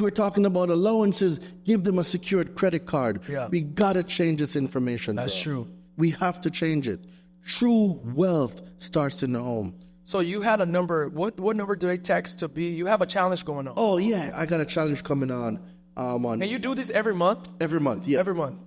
we're talking about allowances, give them a secured credit card. Yeah. We gotta change this information. That's true. We have to change it. True wealth starts in the home. So you had a number. What number do they text to be? You have a challenge going on. Oh yeah, I got a challenge coming on. And you do this every month? Every month, yeah. Every month.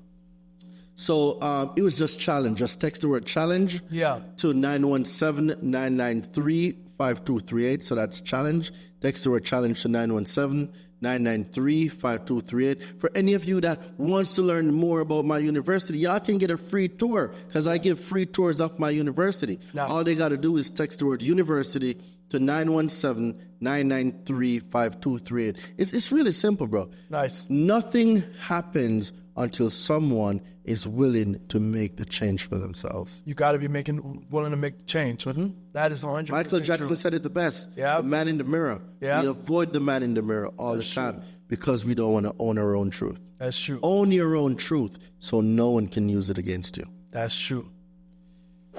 So it was just challenge. Just text the word challenge to 917-993-5238. So that's challenge. Text the word challenge to 917-993-5238. For any of you that wants to learn more about my university, y'all can get a free tour because I give free tours of my university. Nice. All they got to do is text the word university to 917-993-5238. It's really simple, bro. Nice. Nothing happens until someone is willing to make the change for themselves. You got to be willing to make the change. Mm-hmm. That is 100% Michael Jackson true. said it the best. Yeah. The man in the mirror. Yeah. We avoid the man in the mirror all the time because we don't want to own our own truth. That's true. Own your own truth so no one can use it against you. That's true.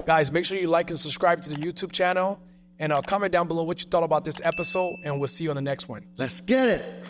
Guys, make sure you like and subscribe to the YouTube channel and comment down below what you thought about this episode, and we'll see you on the next one. Let's get it.